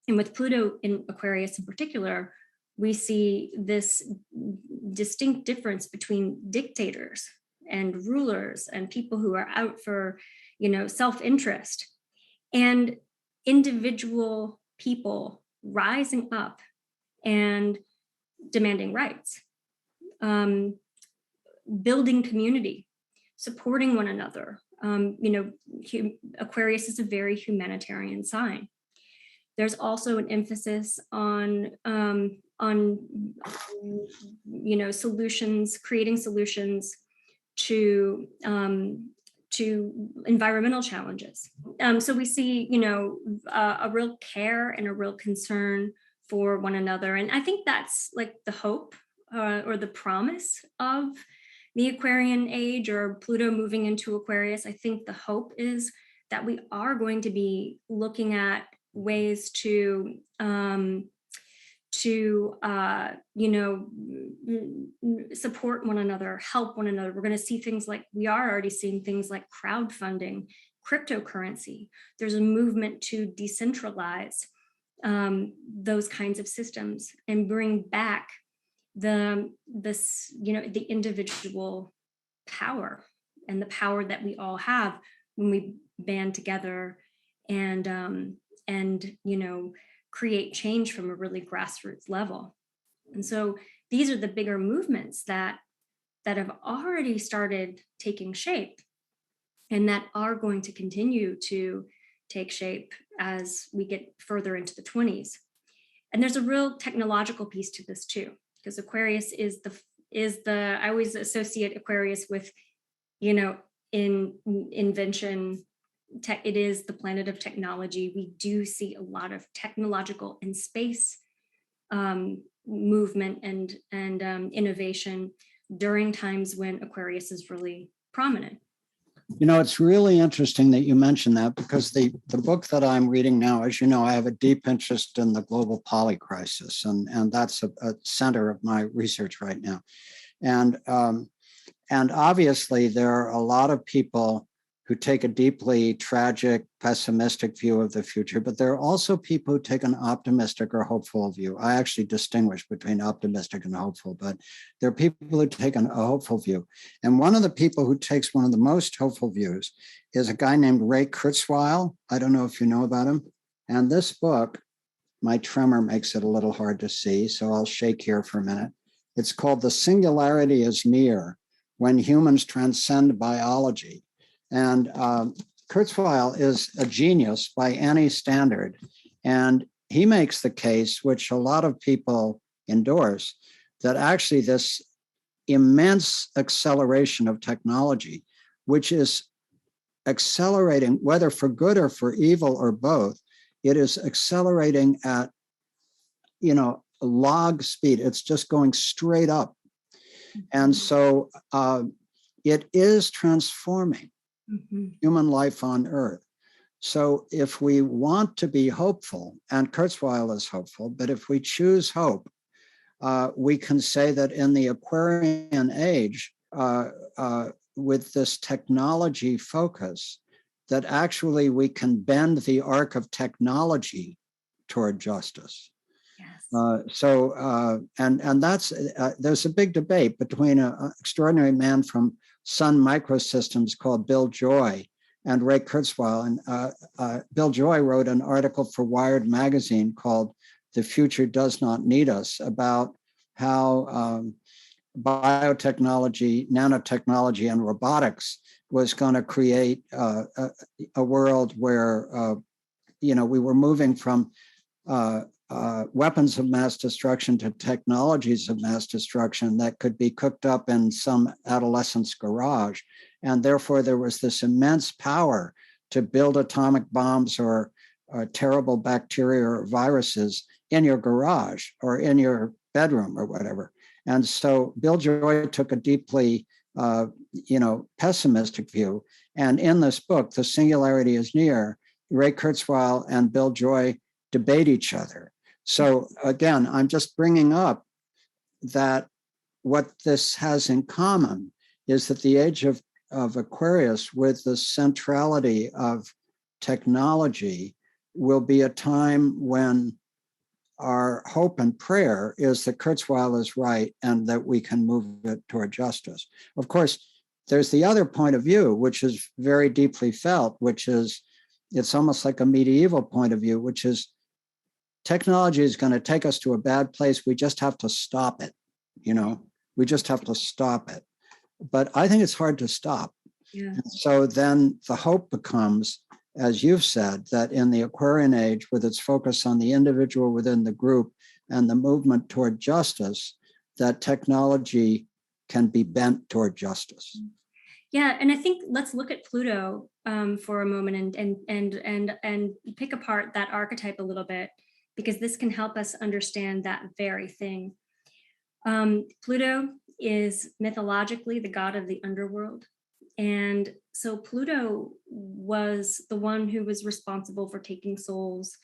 and with Pluto in Aquarius in particular. We see this distinct difference between dictators and rulers and people who are out for, you know, self-interest, and individual people rising up and demanding rights, building community, supporting one another. Aquarius is a very humanitarian sign. There's also an emphasis on solutions, creating solutions to environmental challenges. So we see, you know, a real care and a real concern for one another. And I think that's like the hope or the promise of the Aquarian age, or Pluto moving into Aquarius. I think the hope is that we are going to be looking at ways to to, support one another, help one another. We're going to see things like, we are already seeing things like crowdfunding, cryptocurrency. There's a movement to decentralize those kinds of systems and bring back the individual power and the power that we all have when we band together and create change from a really grassroots level. And so these are the bigger movements that have already started taking shape and that are going to continue to take shape as we get further into the 20s. And there's a real technological piece to this too, because Aquarius is the I always associate Aquarius with, in invention. It is the planet of technology. We do see a lot of technological and space movement and innovation during times when Aquarius is really prominent. It's really interesting that you mentioned that, because the book that I'm reading now, as you know, I have a deep interest in the global poly crisis, and that's a center of my research right now. And obviously there are a lot of people who take a deeply tragic, pessimistic view of the future, but there are also people who take an optimistic or hopeful view. I actually distinguish between optimistic and hopeful, but there are people who take a hopeful view. And one of the people who takes one of the most hopeful views is a guy named Ray Kurzweil. I don't know if you know about him. And this book, my tremor makes it a little hard to see, so I'll shake here for a minute. It's called The Singularity is Near, When Humans Transcend Biology. And Kurzweil is a genius by any standard. And he makes the case, which a lot of people endorse, that actually this immense acceleration of technology, which is accelerating, whether for good or for evil or both, it is accelerating at, log speed. It's just going straight up. And so it is transforming human life on Earth. So if we want to be hopeful, and Kurzweil is hopeful, but if we choose hope, we can say that in the Aquarian age, with this technology focus, that actually we can bend the arc of technology toward justice. Yes. And that's there's a big debate between an extraordinary man from Sun Microsystems called Bill Joy and Ray Kurzweil. And Bill Joy wrote an article for Wired magazine called "The Future Does Not Need Us," about how biotechnology, nanotechnology, and robotics was going to create a world where we were moving from weapons of mass destruction to technologies of mass destruction that could be cooked up in some adolescent's garage. And therefore, there was this immense power to build atomic bombs or terrible bacteria or viruses in your garage or in your bedroom or whatever. And so Bill Joy took a deeply, pessimistic view. And in this book, The Singularity is Near, Ray Kurzweil and Bill Joy debate each other. So again, I'm just bringing up that what this has in common is that the age of Aquarius, with the centrality of technology, will be a time when our hope and prayer is that Kurzweil is right and that we can move it toward justice. Of course, there's the other point of view, which is very deeply felt, which is, it's almost like a medieval point of view, which is technology is going to take us to a bad place. We just have to stop it. We just have to stop it. But I think it's hard to stop. Yeah. So then the hope becomes, as you've said, that in the Aquarian age, with its focus on the individual within the group and the movement toward justice, that technology can be bent toward justice. Yeah, and I think let's look at Pluto for a moment and pick apart that archetype a little bit, because this can help us understand that very thing. Pluto is mythologically the god of the underworld. And so Pluto was the one who was responsible for taking souls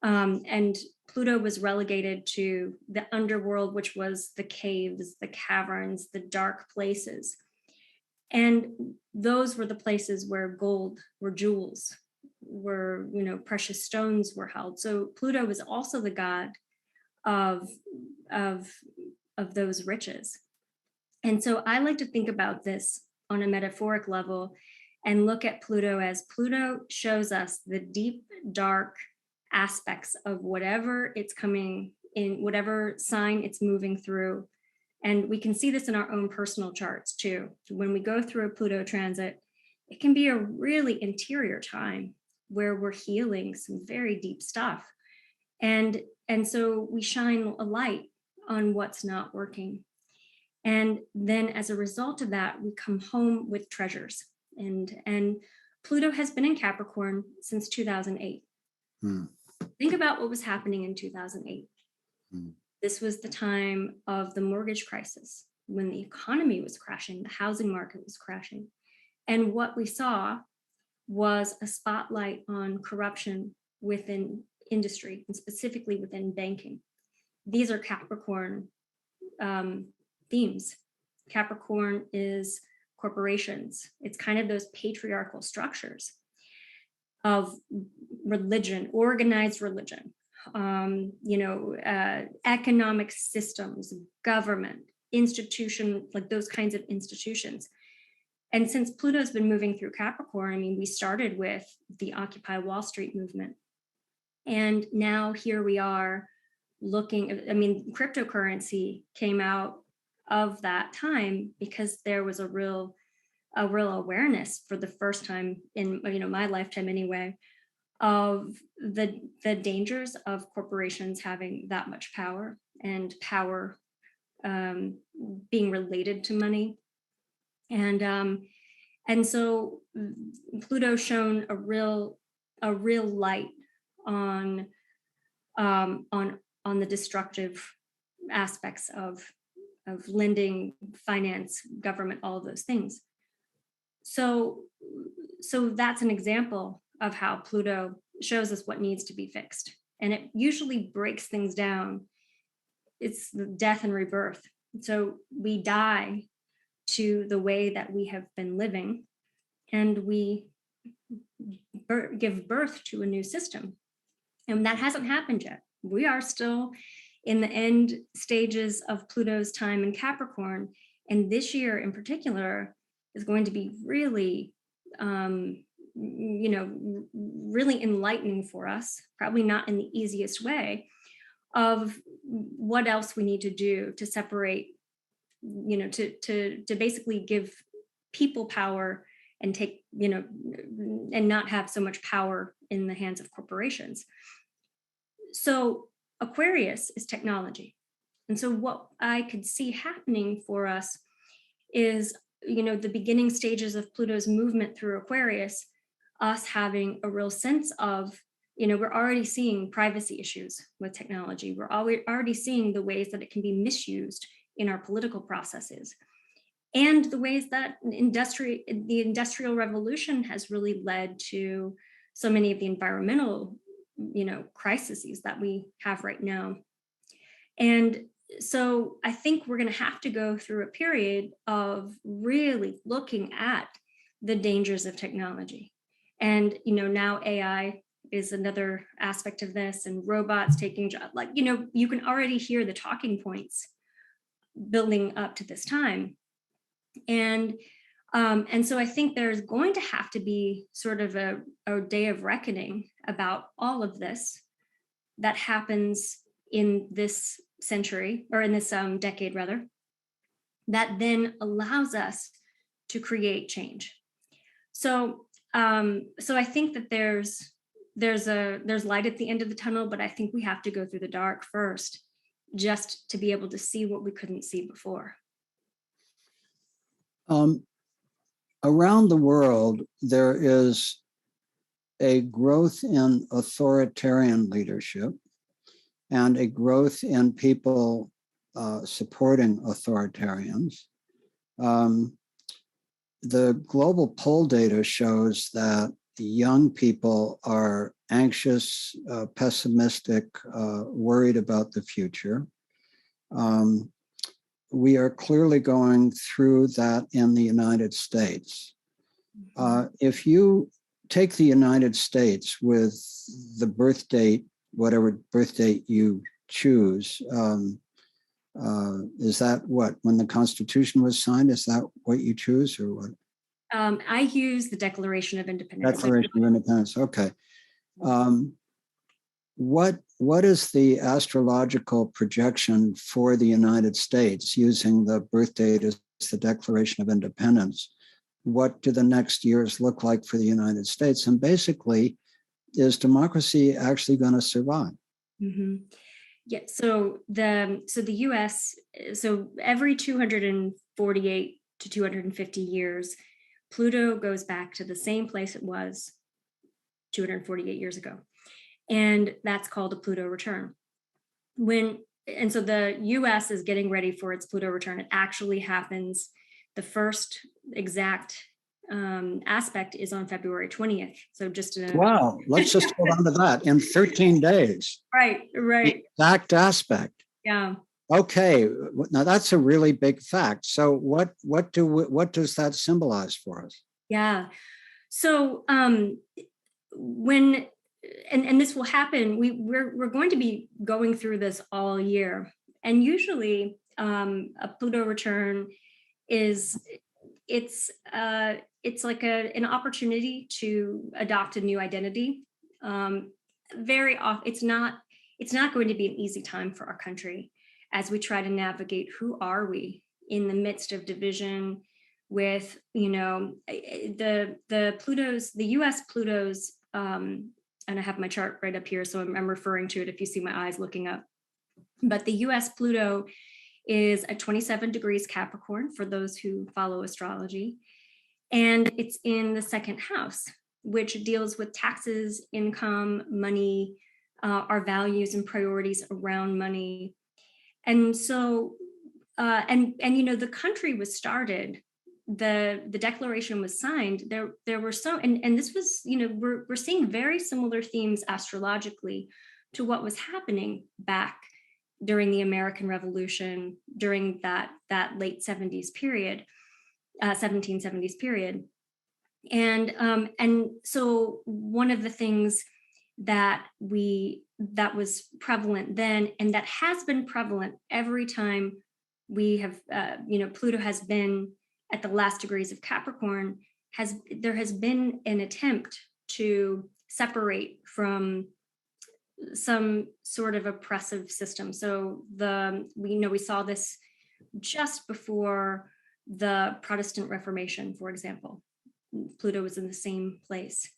And Pluto was relegated to the underworld, which was the caves, the caverns, the dark places. And those were the places where gold, where jewels, where, precious stones were held. So Pluto was also the god of those riches. And so I like to think about this on a metaphoric level and look at Pluto as Pluto shows us the deep, dark aspects of whatever it's coming in, whatever sign it's moving through. And we can see this in our own personal charts too. When we go through a Pluto transit, it can be a really interior time where we're healing some very deep stuff. And so we shine a light on what's not working. And then as a result of that, we come home with treasures. And Pluto has been in Capricorn since 2008. Think about what was happening in 2008. This was the time of the mortgage crisis, when the economy was crashing, the housing market was crashing. And what we saw was a spotlight on corruption within industry, and specifically within banking. These are Capricorn themes. Capricorn is corporations. It's kind of those patriarchal structures of religion, organized religion, economic systems, government, institution, like those kinds of institutions. And since Pluto's been moving through Capricorn, we started with the Occupy Wall Street movement. And now here we are looking, cryptocurrency came out of that time because there was a real awareness for the first time in my lifetime anyway, of the dangers of corporations having that much power, and power being related to money. And so Pluto shone a real light on the destructive aspects of lending, finance, government, all of those things. So that's an example of how Pluto shows us what needs to be fixed. And it usually breaks things down. It's the death and rebirth. So we die to the way that we have been living, and we give birth to a new system. And that hasn't happened yet. We are still in the end stages of Pluto's time in Capricorn. And this year in particular is going to be really, really enlightening for us, probably not in the easiest way, of what else we need to do to separate, to basically give people power and take, and not have so much power in the hands of corporations. So Aquarius is technology. And so what I could see happening for us is, the beginning stages of Pluto's movement through Aquarius, us having a real sense of, we're already seeing privacy issues with technology. We're already seeing the ways that it can be misused in our political processes, and the ways that the Industrial Revolution has really led to so many of the environmental, crises that we have right now. And so I think we're going to have to go through a period of really looking at the dangers of technology. And, now AI is another aspect of this, and robots taking jobs. You can already hear the talking points building up to this time. And so I think there's going to have to be sort of a day of reckoning about all of this that happens in this century, or in this decade rather, that then allows us to create change. So I think that there's light at the end of the tunnel, but I think we have to go through the dark first, just to be able to see what we couldn't see before. Around the world, there is a growth in authoritarian leadership and a growth in people supporting authoritarians. The global poll data shows that young people are anxious, pessimistic, worried about the future. We are clearly going through that in the United States. If you take the United States with the birth date, whatever birth date you choose, is that what, when the Constitution was signed, is that what you choose or what? I use the Declaration of Independence. Declaration of Independence, okay. What is the astrological projection for the United States using the birth date as the Declaration of Independence? What do the next years look like for the United States? And basically, is democracy actually going to survive? Mm-hmm. Yeah. So the U.S. So every 248 to 250 years, Pluto goes back to the same place it was 248 years ago, and that's called a Pluto return. And so the U.S. is getting ready for its Pluto return. It actually happens. The first exact aspect is on February 20th. So just wow, let's just hold on to that. In 13 days. Right. The exact aspect. Yeah. Okay, now that's a really big fact. So what does that symbolize for us? Yeah. So when and this will happen, we're going to be going through this all year. And usually a Pluto return is it's like an opportunity to adopt a new identity. Very often it's not going to be an easy time for our country as we try to navigate who are we in the midst of division with, the US Pluto's, and I have my chart right up here, so I'm referring to it if you see my eyes looking up. But the US Pluto is at 27 degrees Capricorn for those who follow astrology. And it's in the second house, which deals with taxes, income, money, our values and priorities around money. And so, the country was started, the declaration was signed, there were so, and this was, we're seeing very similar themes astrologically to what was happening back during the American Revolution, during that late 70s period, 1770s period. And so one of the things that was prevalent then, and that has been prevalent every time we have, Pluto has been at the last degrees of Capricorn, there has been an attempt to separate from some sort of oppressive system. So we saw this just before the Protestant Reformation, for example. Pluto was in the same place,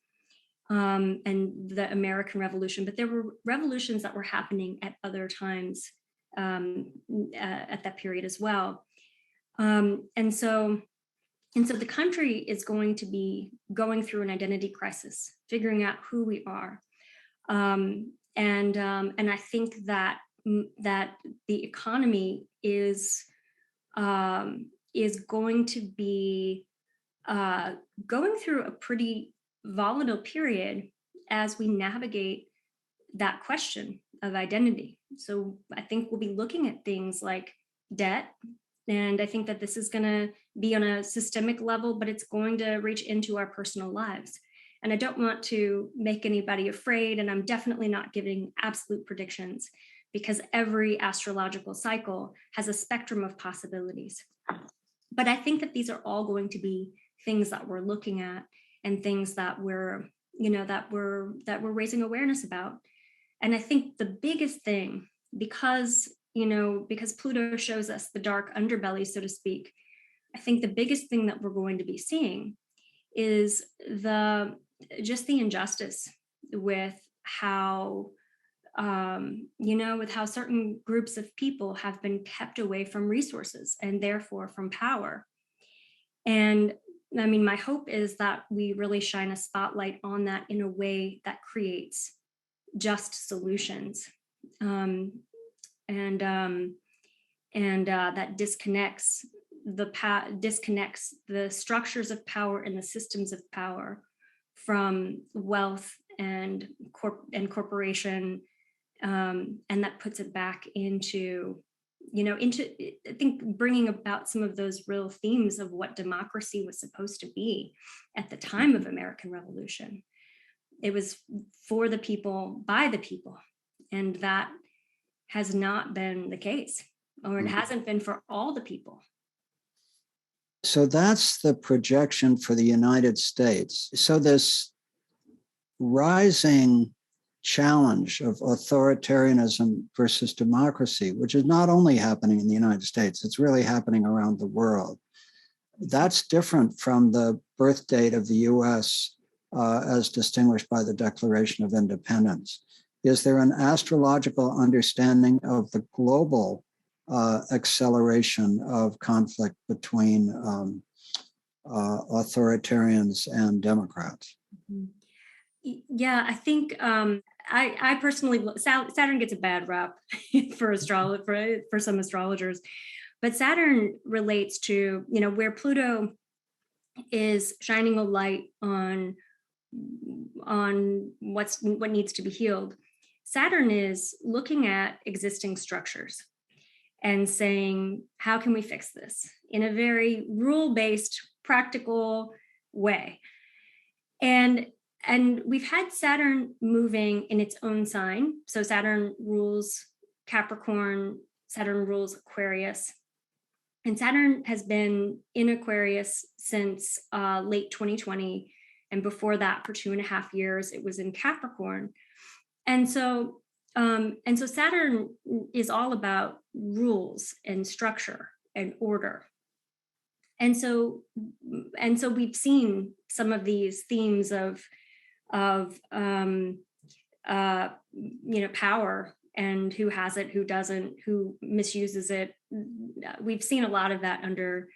and the American Revolution, but there were revolutions that were happening at other times at that period as well. And so the country is going to be going through an identity crisis, figuring out who we are. And I think that the economy is going to be going through a pretty volatile period as we navigate that question of identity. So I think we'll be looking at things like debt. And I think that this is going to be on a systemic level, but it's going to reach into our personal lives. And I don't want to make anybody afraid, and I'm definitely not giving absolute predictions because every astrological cycle has a spectrum of possibilities. But I think that these are all going to be things that we're looking at and things that we're raising awareness about. And I think the biggest thing, because Pluto shows us the dark underbelly, so to speak, I think the biggest thing that we're going to be seeing is the injustice with how, with how certain groups of people have been kept away from resources and therefore from power. And I mean, my hope is that we really shine a spotlight on that in a way that creates just solutions, and that disconnects the structures of power and the systems of power from wealth and corporation, and that puts it back into I think bringing about some of those real themes of what democracy was supposed to be at the time of American Revolution. It was for the people, by the people, and that has not been the case, or it hasn't been for all the people. So that's the projection for the United States. So this rising challenge of authoritarianism versus democracy, which is not only happening in the United States, it's really happening around the world. That's different from the birth date of the US as distinguished by the Declaration of Independence. Is there an astrological understanding of the global acceleration of conflict between authoritarians and democrats? Yeah, I think I personally, Saturn gets a bad rap for some astrologers, but Saturn relates to, where Pluto is shining a light on what needs to be healed. Saturn is looking at existing structures and saying, how can we fix this in a very rule-based, practical way? And we've had Saturn moving in its own sign. So Saturn rules Capricorn, Saturn rules Aquarius. And Saturn has been in Aquarius since late 2020. And before that, for 2.5 years, it was in Capricorn. And so Saturn is all about rules and structure and order. And so we've seen some of these themes of power and who has it, who doesn't, who misuses it. We've seen a lot of that under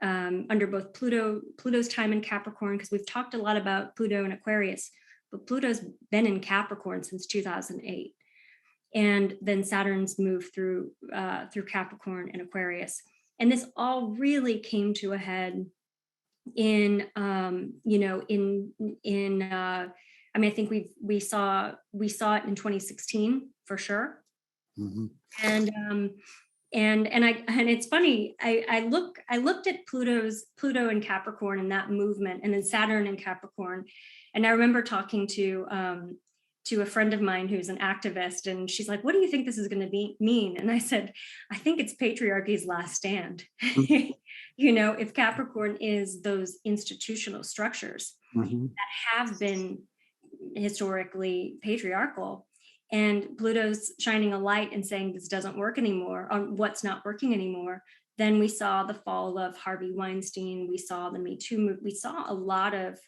both Pluto's time in Capricorn, because we've talked a lot about Pluto and Aquarius, but Pluto's been in Capricorn since 2008, and then Saturn's moved through Capricorn and Aquarius, and this all really came to a head in I think we saw it in 2016 for sure. Mm-hmm. And it's funny, I looked at Pluto in Capricorn and that movement, and then Saturn in Capricorn, and I remember talking to a friend of mine who's an activist, and she's like, what do you think this is going to mean? And I said, I think it's patriarchy's last stand. Mm-hmm. If Capricorn is those institutional structures mm-hmm. that have been historically patriarchal, and Pluto's shining a light and saying this doesn't work anymore, on what's not working anymore, then we saw the fall of Harvey Weinstein, we saw the Me Too movement, we saw a lot of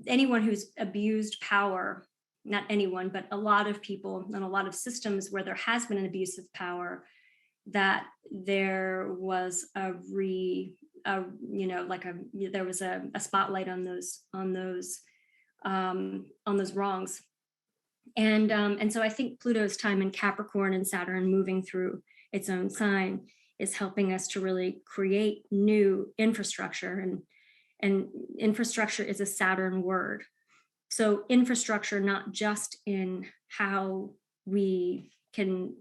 anyone who's abused power, not anyone, but a lot of people and a lot of systems where there has been an abuse of power, that there was there was a spotlight on those wrongs. And so I think Pluto's time in Capricorn and Saturn moving through its own sign is helping us to really create new infrastructure, and infrastructure is a Saturn word. So infrastructure, not just in how we can,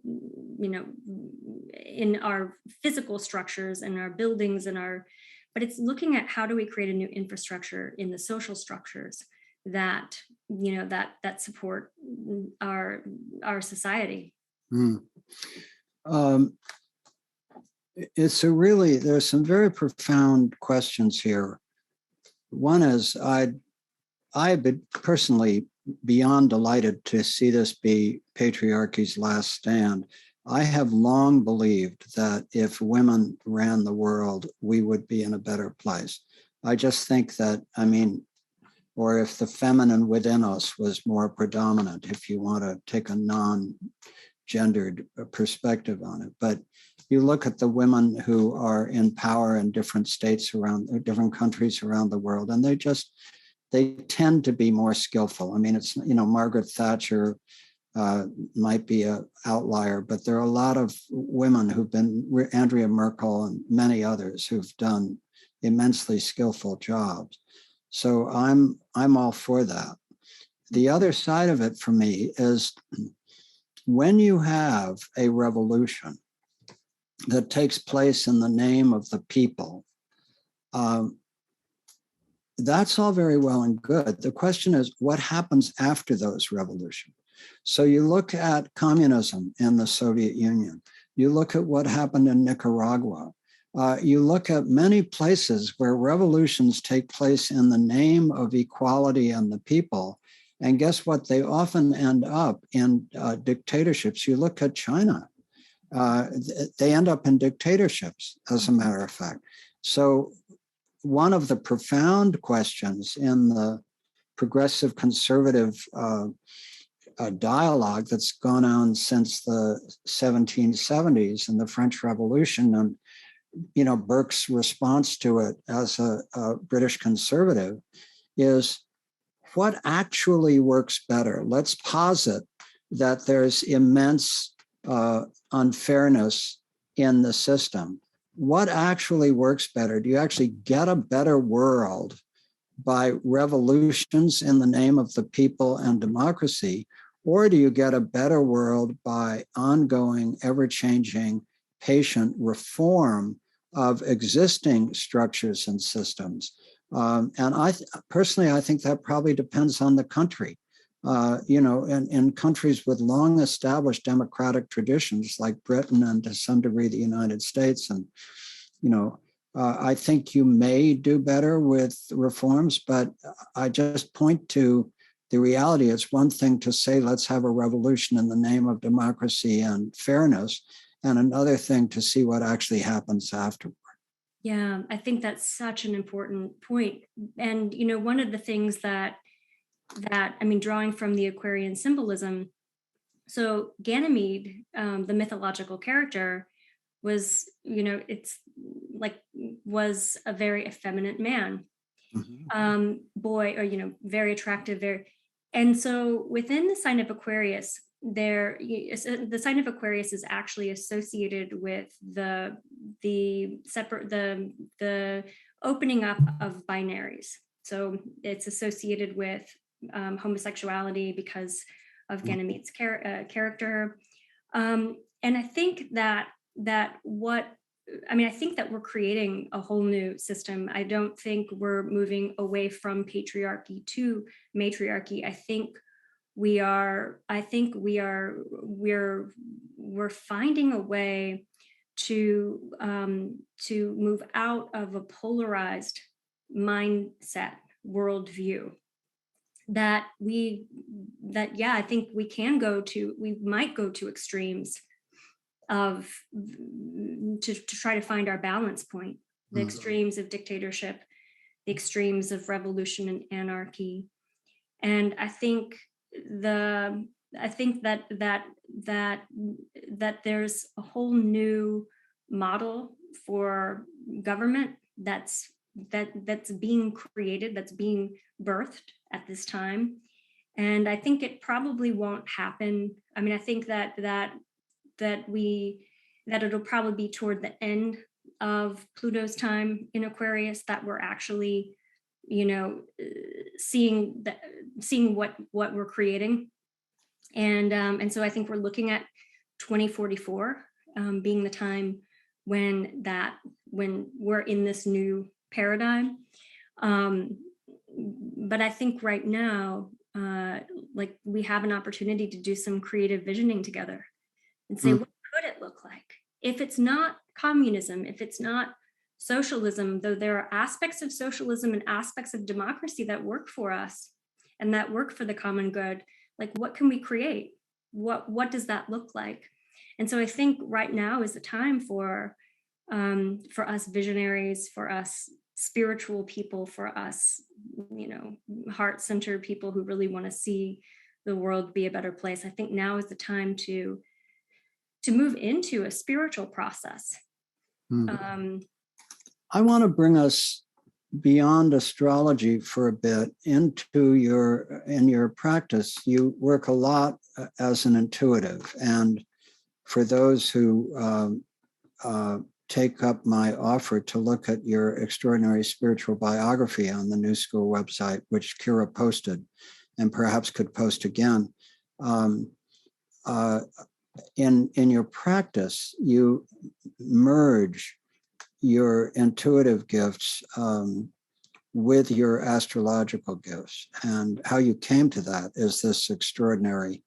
in our physical structures and our buildings but it's looking at how do we create a new infrastructure in the social structures that support our society. There's some very profound questions here. One is, I've been personally beyond delighted to see this be patriarchy's last stand. I have long believed that if women ran the world, we would be in a better place. I just think that, or if the feminine within us was more predominant, if you want to take a non-gendered perspective on it. But you look at the women who are in power in different states different countries around the world, and they tend to be more skillful. It's, Margaret Thatcher might be an outlier, but there are a lot of women who've been, Andrea Merkel and many others who've done immensely skillful jobs. So I'm all for that. the other side of it for me is when you have a revolution that takes place in the name of the people, that's all very well and good. The question is, what happens after those revolutions? So you look at communism in the Soviet Union. You look at what happened in Nicaragua. You look at many places where revolutions take place in the name of equality and the people. And guess what? They often end up in dictatorships. You look at China. They end up in dictatorships, as a matter of fact. So one of the profound questions in the progressive conservative dialogue that's gone on since the 1770s and the French Revolution, and Burke's response to it as a British conservative, is what actually works better? Let's posit that there's immense unfairness in the system. What actually works better? Do you actually get a better world by revolutions in the name of the people and democracy? Or do you get a better world by ongoing, ever-changing, patient reform of existing structures and systems? And personally, I think that probably depends on the country. In countries with long established democratic traditions like Britain and to some degree the United States, and I think you may do better with reforms, but I just point to the reality. It's one thing to say, let's have a revolution in the name of democracy and fairness, and another thing to see what actually happens afterward. Yeah, I think that's such an important point. And, one of the things that drawing from the Aquarian symbolism, so Ganymede, the mythological character, was, was a very effeminate man, boy, or, very attractive, and so within the sign of Aquarius, the sign of Aquarius is actually associated with the opening up of binaries. So it's associated with homosexuality because of Ganymede's character, and I think that we're creating a whole new system. I don't think we're moving away from patriarchy to matriarchy. We're finding a way to move out of a polarized mindset worldview I think we might go to extremes to try to find our balance point, the extremes of dictatorship, the extremes of revolution and anarchy. And I think that there's a whole new model for government that's being created, that's being birthed at this time. And I think it probably won't happen. I think that it'll probably be toward the end of Pluto's time in Aquarius that we're actually, seeing what we're creating. And so I think we're looking at 2044 being the time when we're in this new paradigm. But I think right now, we have an opportunity to do some creative visioning together and say, what could it look like? If it's not communism, if it's not socialism, though there are aspects of socialism and aspects of democracy that work for us and that work for the common good, what can we create? What does that look like? And so I think right now is the time for us visionaries, for us spiritual people, for us, heart-centered people who really want to see the world be a better place. I think now is the time to move into a spiritual process. I want to bring us beyond astrology for a bit into your practice. You work a lot as an intuitive, and for those who take up my offer to look at your extraordinary spiritual biography on the New School website, which Kira posted, and perhaps could post again. In your practice, you merge your intuitive gifts with your astrological gifts. And how you came to that is this extraordinary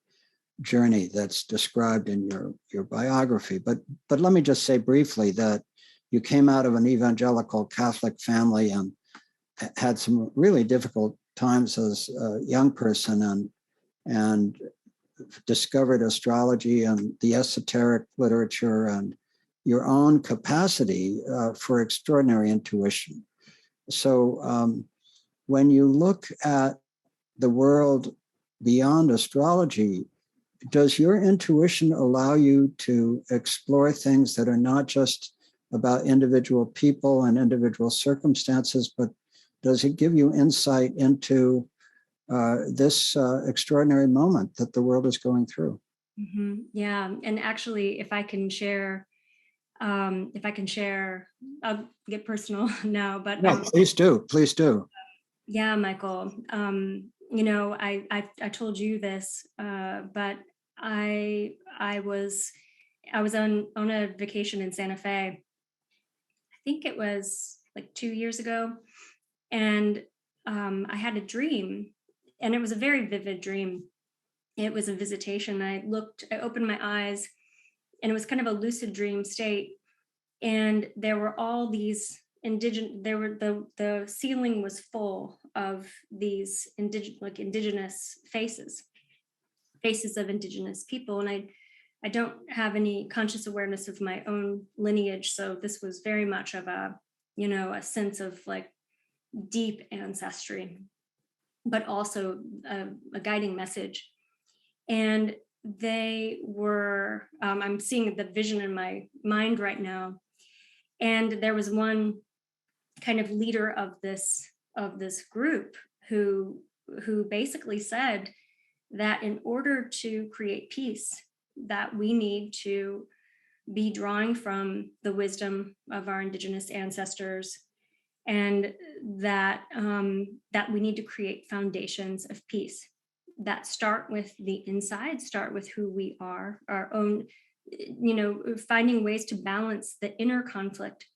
journey that's described in your biography. But let me just say briefly that you came out of an evangelical Catholic family and had some really difficult times as a young person, and discovered astrology and the esoteric literature and your own capacity for extraordinary intuition. So when you look at the world beyond astrology, does your intuition allow you to explore things that are not just about individual people and individual circumstances, but does it give you insight into this extraordinary moment that the world is going through? Mm-hmm. Yeah, and actually, if I can share, I'll get personal now, but No, please do. yeah, Michael. I told you this, but I was on a vacation in Santa Fe. I think it was like 2 years ago, and I had a dream, and it was a very vivid dream. It was a visitation. I opened my eyes, and it was kind of a lucid dream state. And there were all these the ceiling was full of these indigenous faces of indigenous people. And I don't have any conscious awareness of my own lineage. So this was very much of a sense of like deep ancestry, but also a guiding message. And they were, I'm seeing the vision in my mind right now. And there was one kind of leader of this group who basically said that in order to create peace, that we need to be drawing from the wisdom of our indigenous ancestors, and that we need to create foundations of peace that start with the inside, start with who we are, our own, finding ways to balance the inner conflict.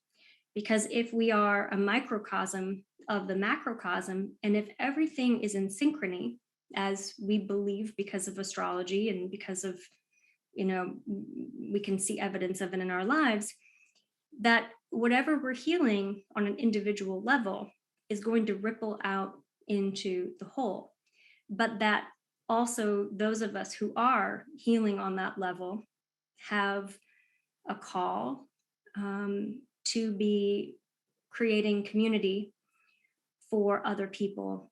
Because if we are a microcosm of the macrocosm, and if everything is in synchrony, as we believe because of astrology and because of, we can see evidence of it in our lives, that whatever we're healing on an individual level is going to ripple out into the whole. But that also those of us who are healing on that level have a call to be creating community for other people,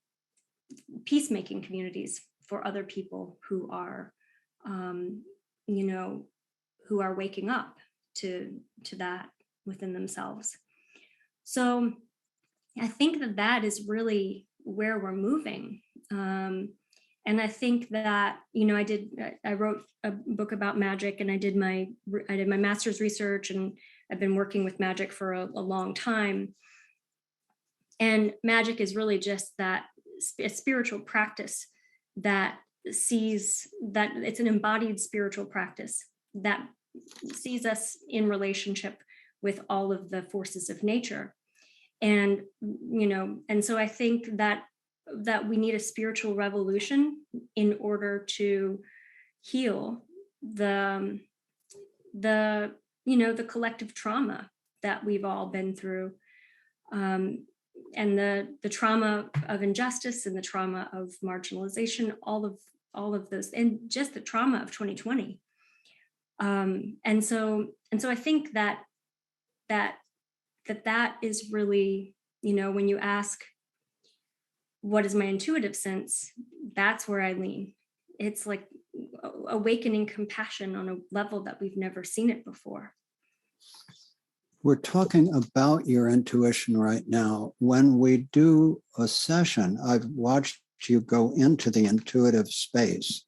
peacemaking communities for other people who are, who are waking up to that within themselves. So I think that is really where we're moving. And I think that, I wrote a book about magic, and I did my master's research, and I've been working with magic for a long time. And magic is really just that, a spiritual practice that sees that it's an embodied spiritual practice that sees us in relationship with all of the forces of nature. And, and so I think that we need a spiritual revolution in order to heal the collective trauma that we've all been through, and the trauma of injustice and the trauma of marginalization, all of those, and just the trauma of 2020. And so I think that is really, when you ask, what is my intuitive sense? That's where I lean. It's like awakening compassion on a level that we've never seen it before. We're talking about your intuition right now. When we do a session, I've watched you go into the intuitive space.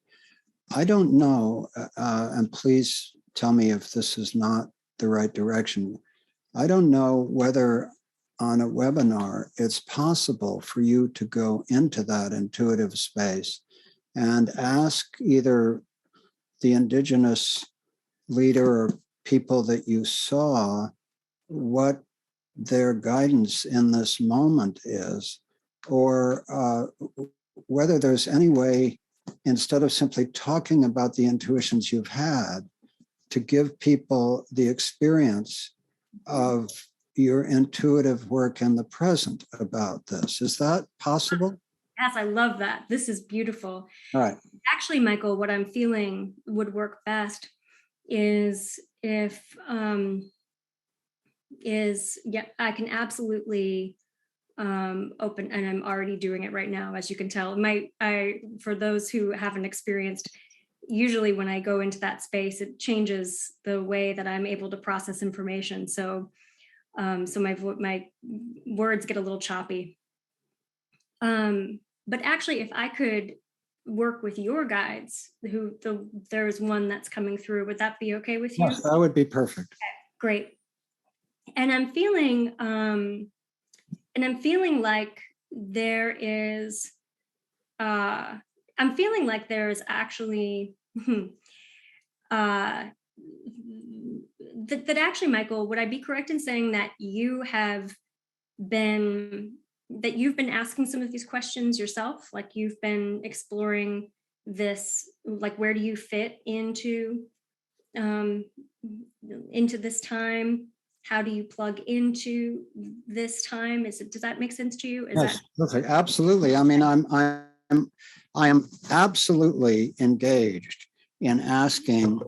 I don't know, and please tell me if this is not the right direction. I don't know whether on a webinar it's possible for you to go into that intuitive space and ask either the indigenous leader or people that you saw what their guidance in this moment is, or whether there's any way, instead of simply talking about the intuitions you've had, to give people the experience of your intuitive work in the present about this. Is that possible? Yes, I love that. This is beautiful. All right. Actually, Michael, what I'm feeling would work best is if I can absolutely open, and I'm already doing it right now, as you can tell. For those who haven't experienced, usually when I go into that space, it changes the way that I'm able to process information. So my words get a little choppy. But actually, if I could work with your guides, there's one that's coming through, would that be okay with you? Yes, that would be perfect. Okay, great. And I'm feeling like there is, actually, that actually, Michael, would I be correct in saying that you've been asking some of these questions yourself? Like you've been exploring this, like where do you fit into this time? How do you plug into this time? Does that make sense to you? Yes, perfect. Absolutely. I mean, I am absolutely engaged in asking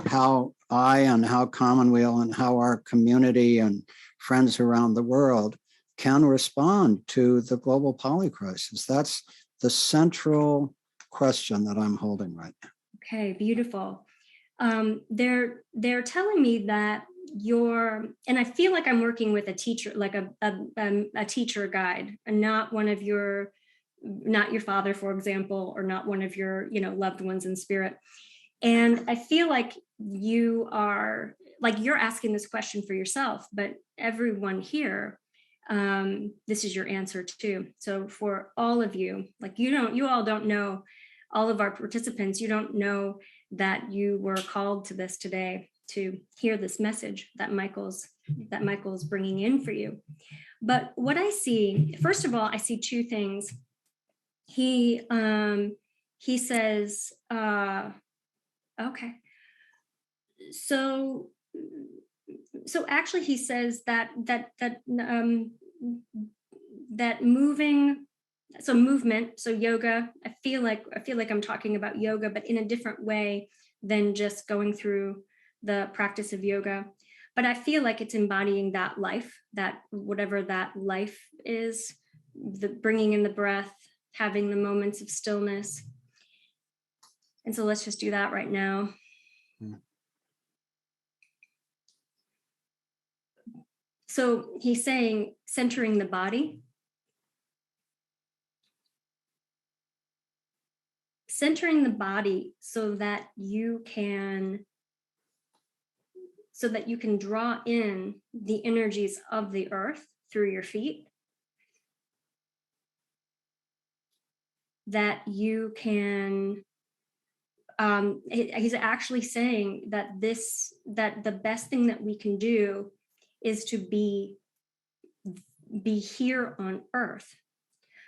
how I and how Commonweal and how our community and friends around the world can respond to the global polycrisis. That's the central question that I'm holding right now. Okay, beautiful. They're telling me that and I feel like I'm working with a teacher, like a teacher guide, and not your father, for example, or not one of your loved ones in spirit. And I feel like you're asking this question for yourself, but everyone here, this is your answer too. So for all of you, like you all don't know, all of our participants, you don't know that you were called to this today, to hear this message that Michael's bringing in for you. But what I see, first of all, I see two things. He says, okay. So actually, he says that moving, so movement, so yoga. I feel like I'm talking about yoga, but in a different way than just going through the practice of yoga. But I feel like it's embodying that life, that whatever that life is, the bringing in the breath, having the moments of stillness. And so let's just do that right now. So he's saying centering the body. Centering the body so that you can draw in the energies of the earth through your feet. That you can, he's actually saying that the best thing that we can do is to be here on earth.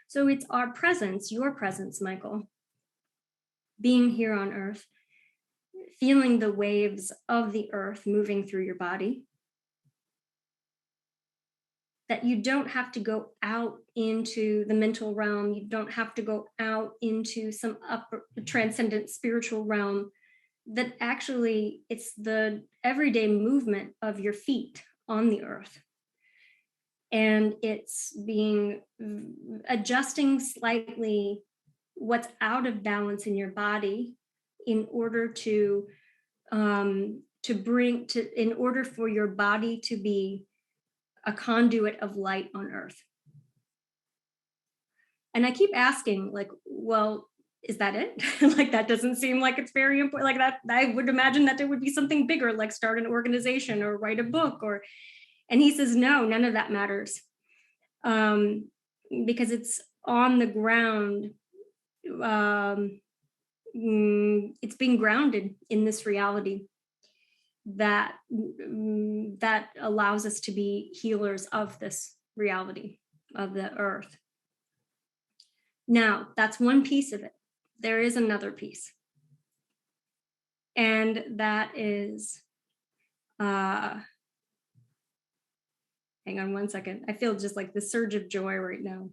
So it's our presence, your presence, Michael, being here on earth, feeling the waves of the earth moving through your body. That you don't have to go out into the mental realm. You don't have to go out into some upper transcendent spiritual realm. That actually it's the everyday movement of your feet on the earth. And it's adjusting slightly what's out of balance in your body in order in order for your body to be a conduit of light on earth. And I keep asking, like, well, is that it? Like, that doesn't seem like it's very important. Like that, I would imagine that there would be something bigger, like start an organization or write a book, and he says, no, none of that matters. Because it's on the ground. it's being grounded in this reality that that allows us to be healers of this reality of the earth. Now, that's one piece of it. There is another piece, and that is hang on one second. I feel just like the surge of joy right now.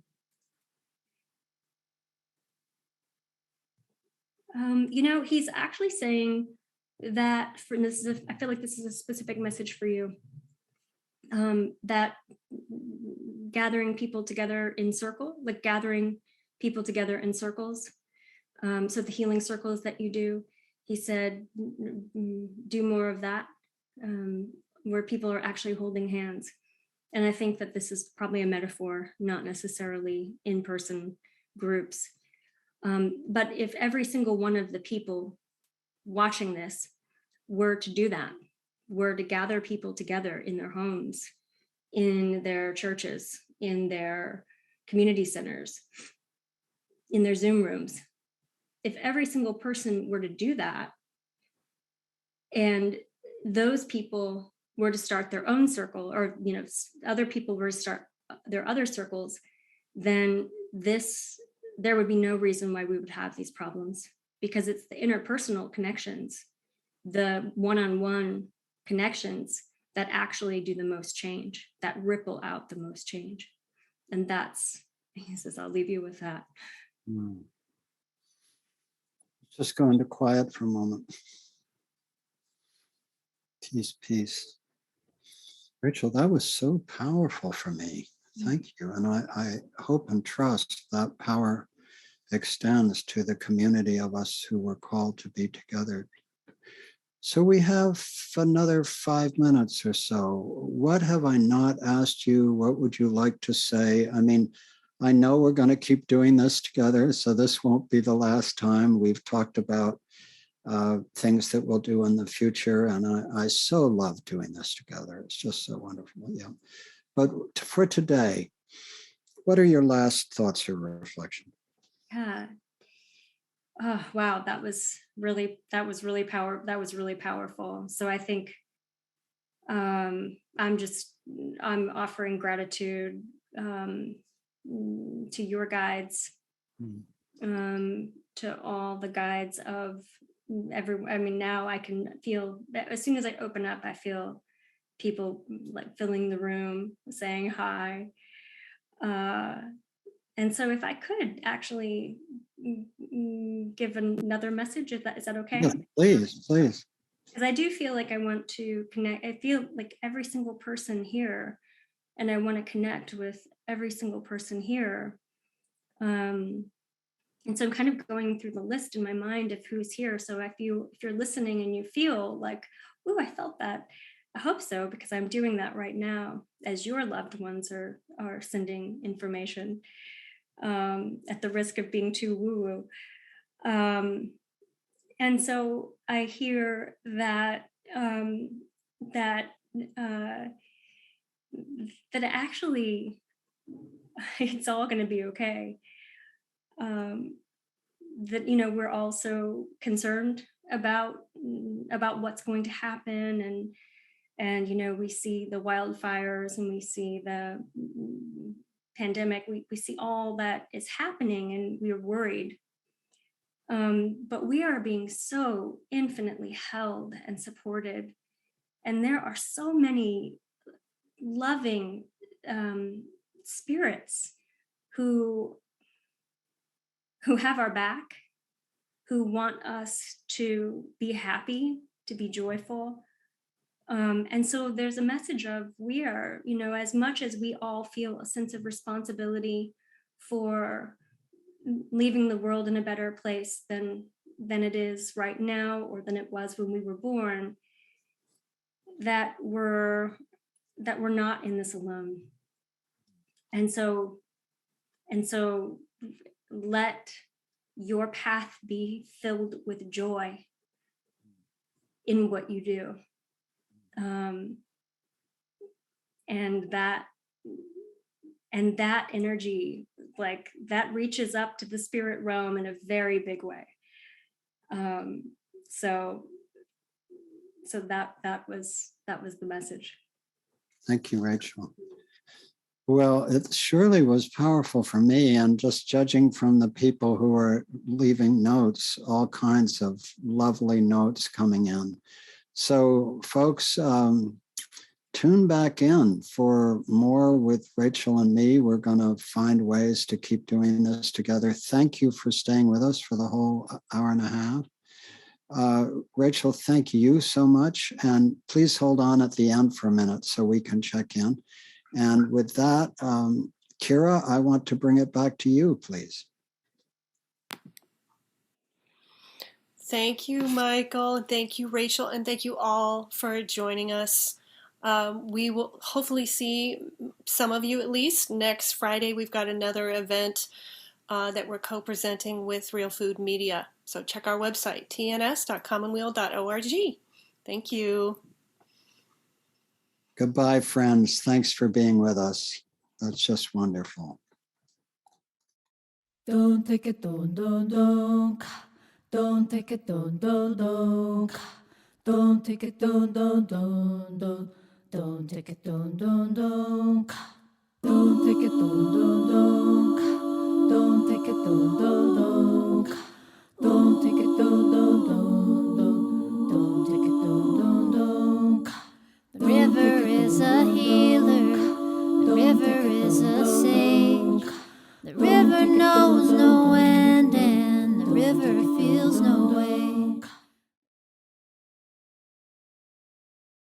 He's actually saying that I feel like this is a specific message for you. That gathering people together in circles. So the healing circles that you do, he said, do more of that, where people are actually holding hands. And I think that this is probably a metaphor, not necessarily in-person groups. But if every single one of the people watching this were to do that, were to gather people together in their homes, in their churches, in their community centers, in their Zoom rooms, if every single person were to do that, and those people were to start their own circle, or other people were to start their other circles, then there would be no reason why we would have these problems, because it's the interpersonal connections, the one-on-one connections that actually do the most change, that ripple out the most change. And that's, he says, I'll leave you with that. Just go into quiet for a moment. Peace. Rachel, that was so powerful for me. Thank you. And I hope and trust that power extends to the community of us who were called to be together. So we have another 5 minutes or so. What have I not asked you? What would you like to say? I mean, I know we're going to keep doing this together, so this won't be the last time. We've talked about things that we'll do in the future, and I so love doing this together. It's just so wonderful. Yeah. But for today, what are your last thoughts or reflection? Yeah. Oh, wow. That was really powerful. So I think I'm offering gratitude to your guides, to all the guides of now I can feel that as soon as I open up, I feel people like filling the room, saying hi. And so if I could actually give another message, is that okay? Yes, please. Because I do feel like I want to connect. I feel like every single person here, and I want to connect with every single person here. And so I'm kind of going through the list in my mind of who's here. So if you're listening and you feel like, oh, I felt that, I hope so, because I'm doing that right now as your loved ones are sending information, at the risk of being too woo-woo. And so I hear that that actually it's all going to be okay. That we're also concerned about what's going to happen, and we see the wildfires, and we see the pandemic, we see all that is happening, and we're worried. But we are being so infinitely held and supported, and there are so many loving spirits who have our back, who want us to be happy, to be joyful. And so there's a message of we are, as much as we all feel a sense of responsibility for leaving the world in a better place than it is right now, or than it was when we were born, that we're not in this alone. And so let your path be filled with joy in what you do. And that energy, like that, reaches up to the spirit realm in a very big way. So that was the message. Thank you, Rachel. Well, it surely was powerful for me, and just judging from the people who are leaving notes, all kinds of lovely notes coming in. So folks, tune back in for more with Rachel and me. We're going to find ways to keep doing this together. Thank you for staying with us for the whole hour and a half. Rachel, thank you so much. And please hold on at the end for a minute so we can check in. And with that, Kira, I want to bring it back to you, please. Thank you, Michael. Thank you, Rachel. And thank you all for joining us. We will hopefully see some of you at least next Friday. We've got another event that we're co-presenting with Real Food Media. So check our website, tns.commonweal.org. Thank you. Goodbye, friends. Thanks for being with us. That's just wonderful. Don't take it, don't. Don't take it, don't. Don't take it, don't. Don't take it, don't. Don't take it, don't. Don't take it, don't. Don't take it, don't. Don't take it, don't. The river is a healer. The river is a sage. The river knows no end, and the river feels no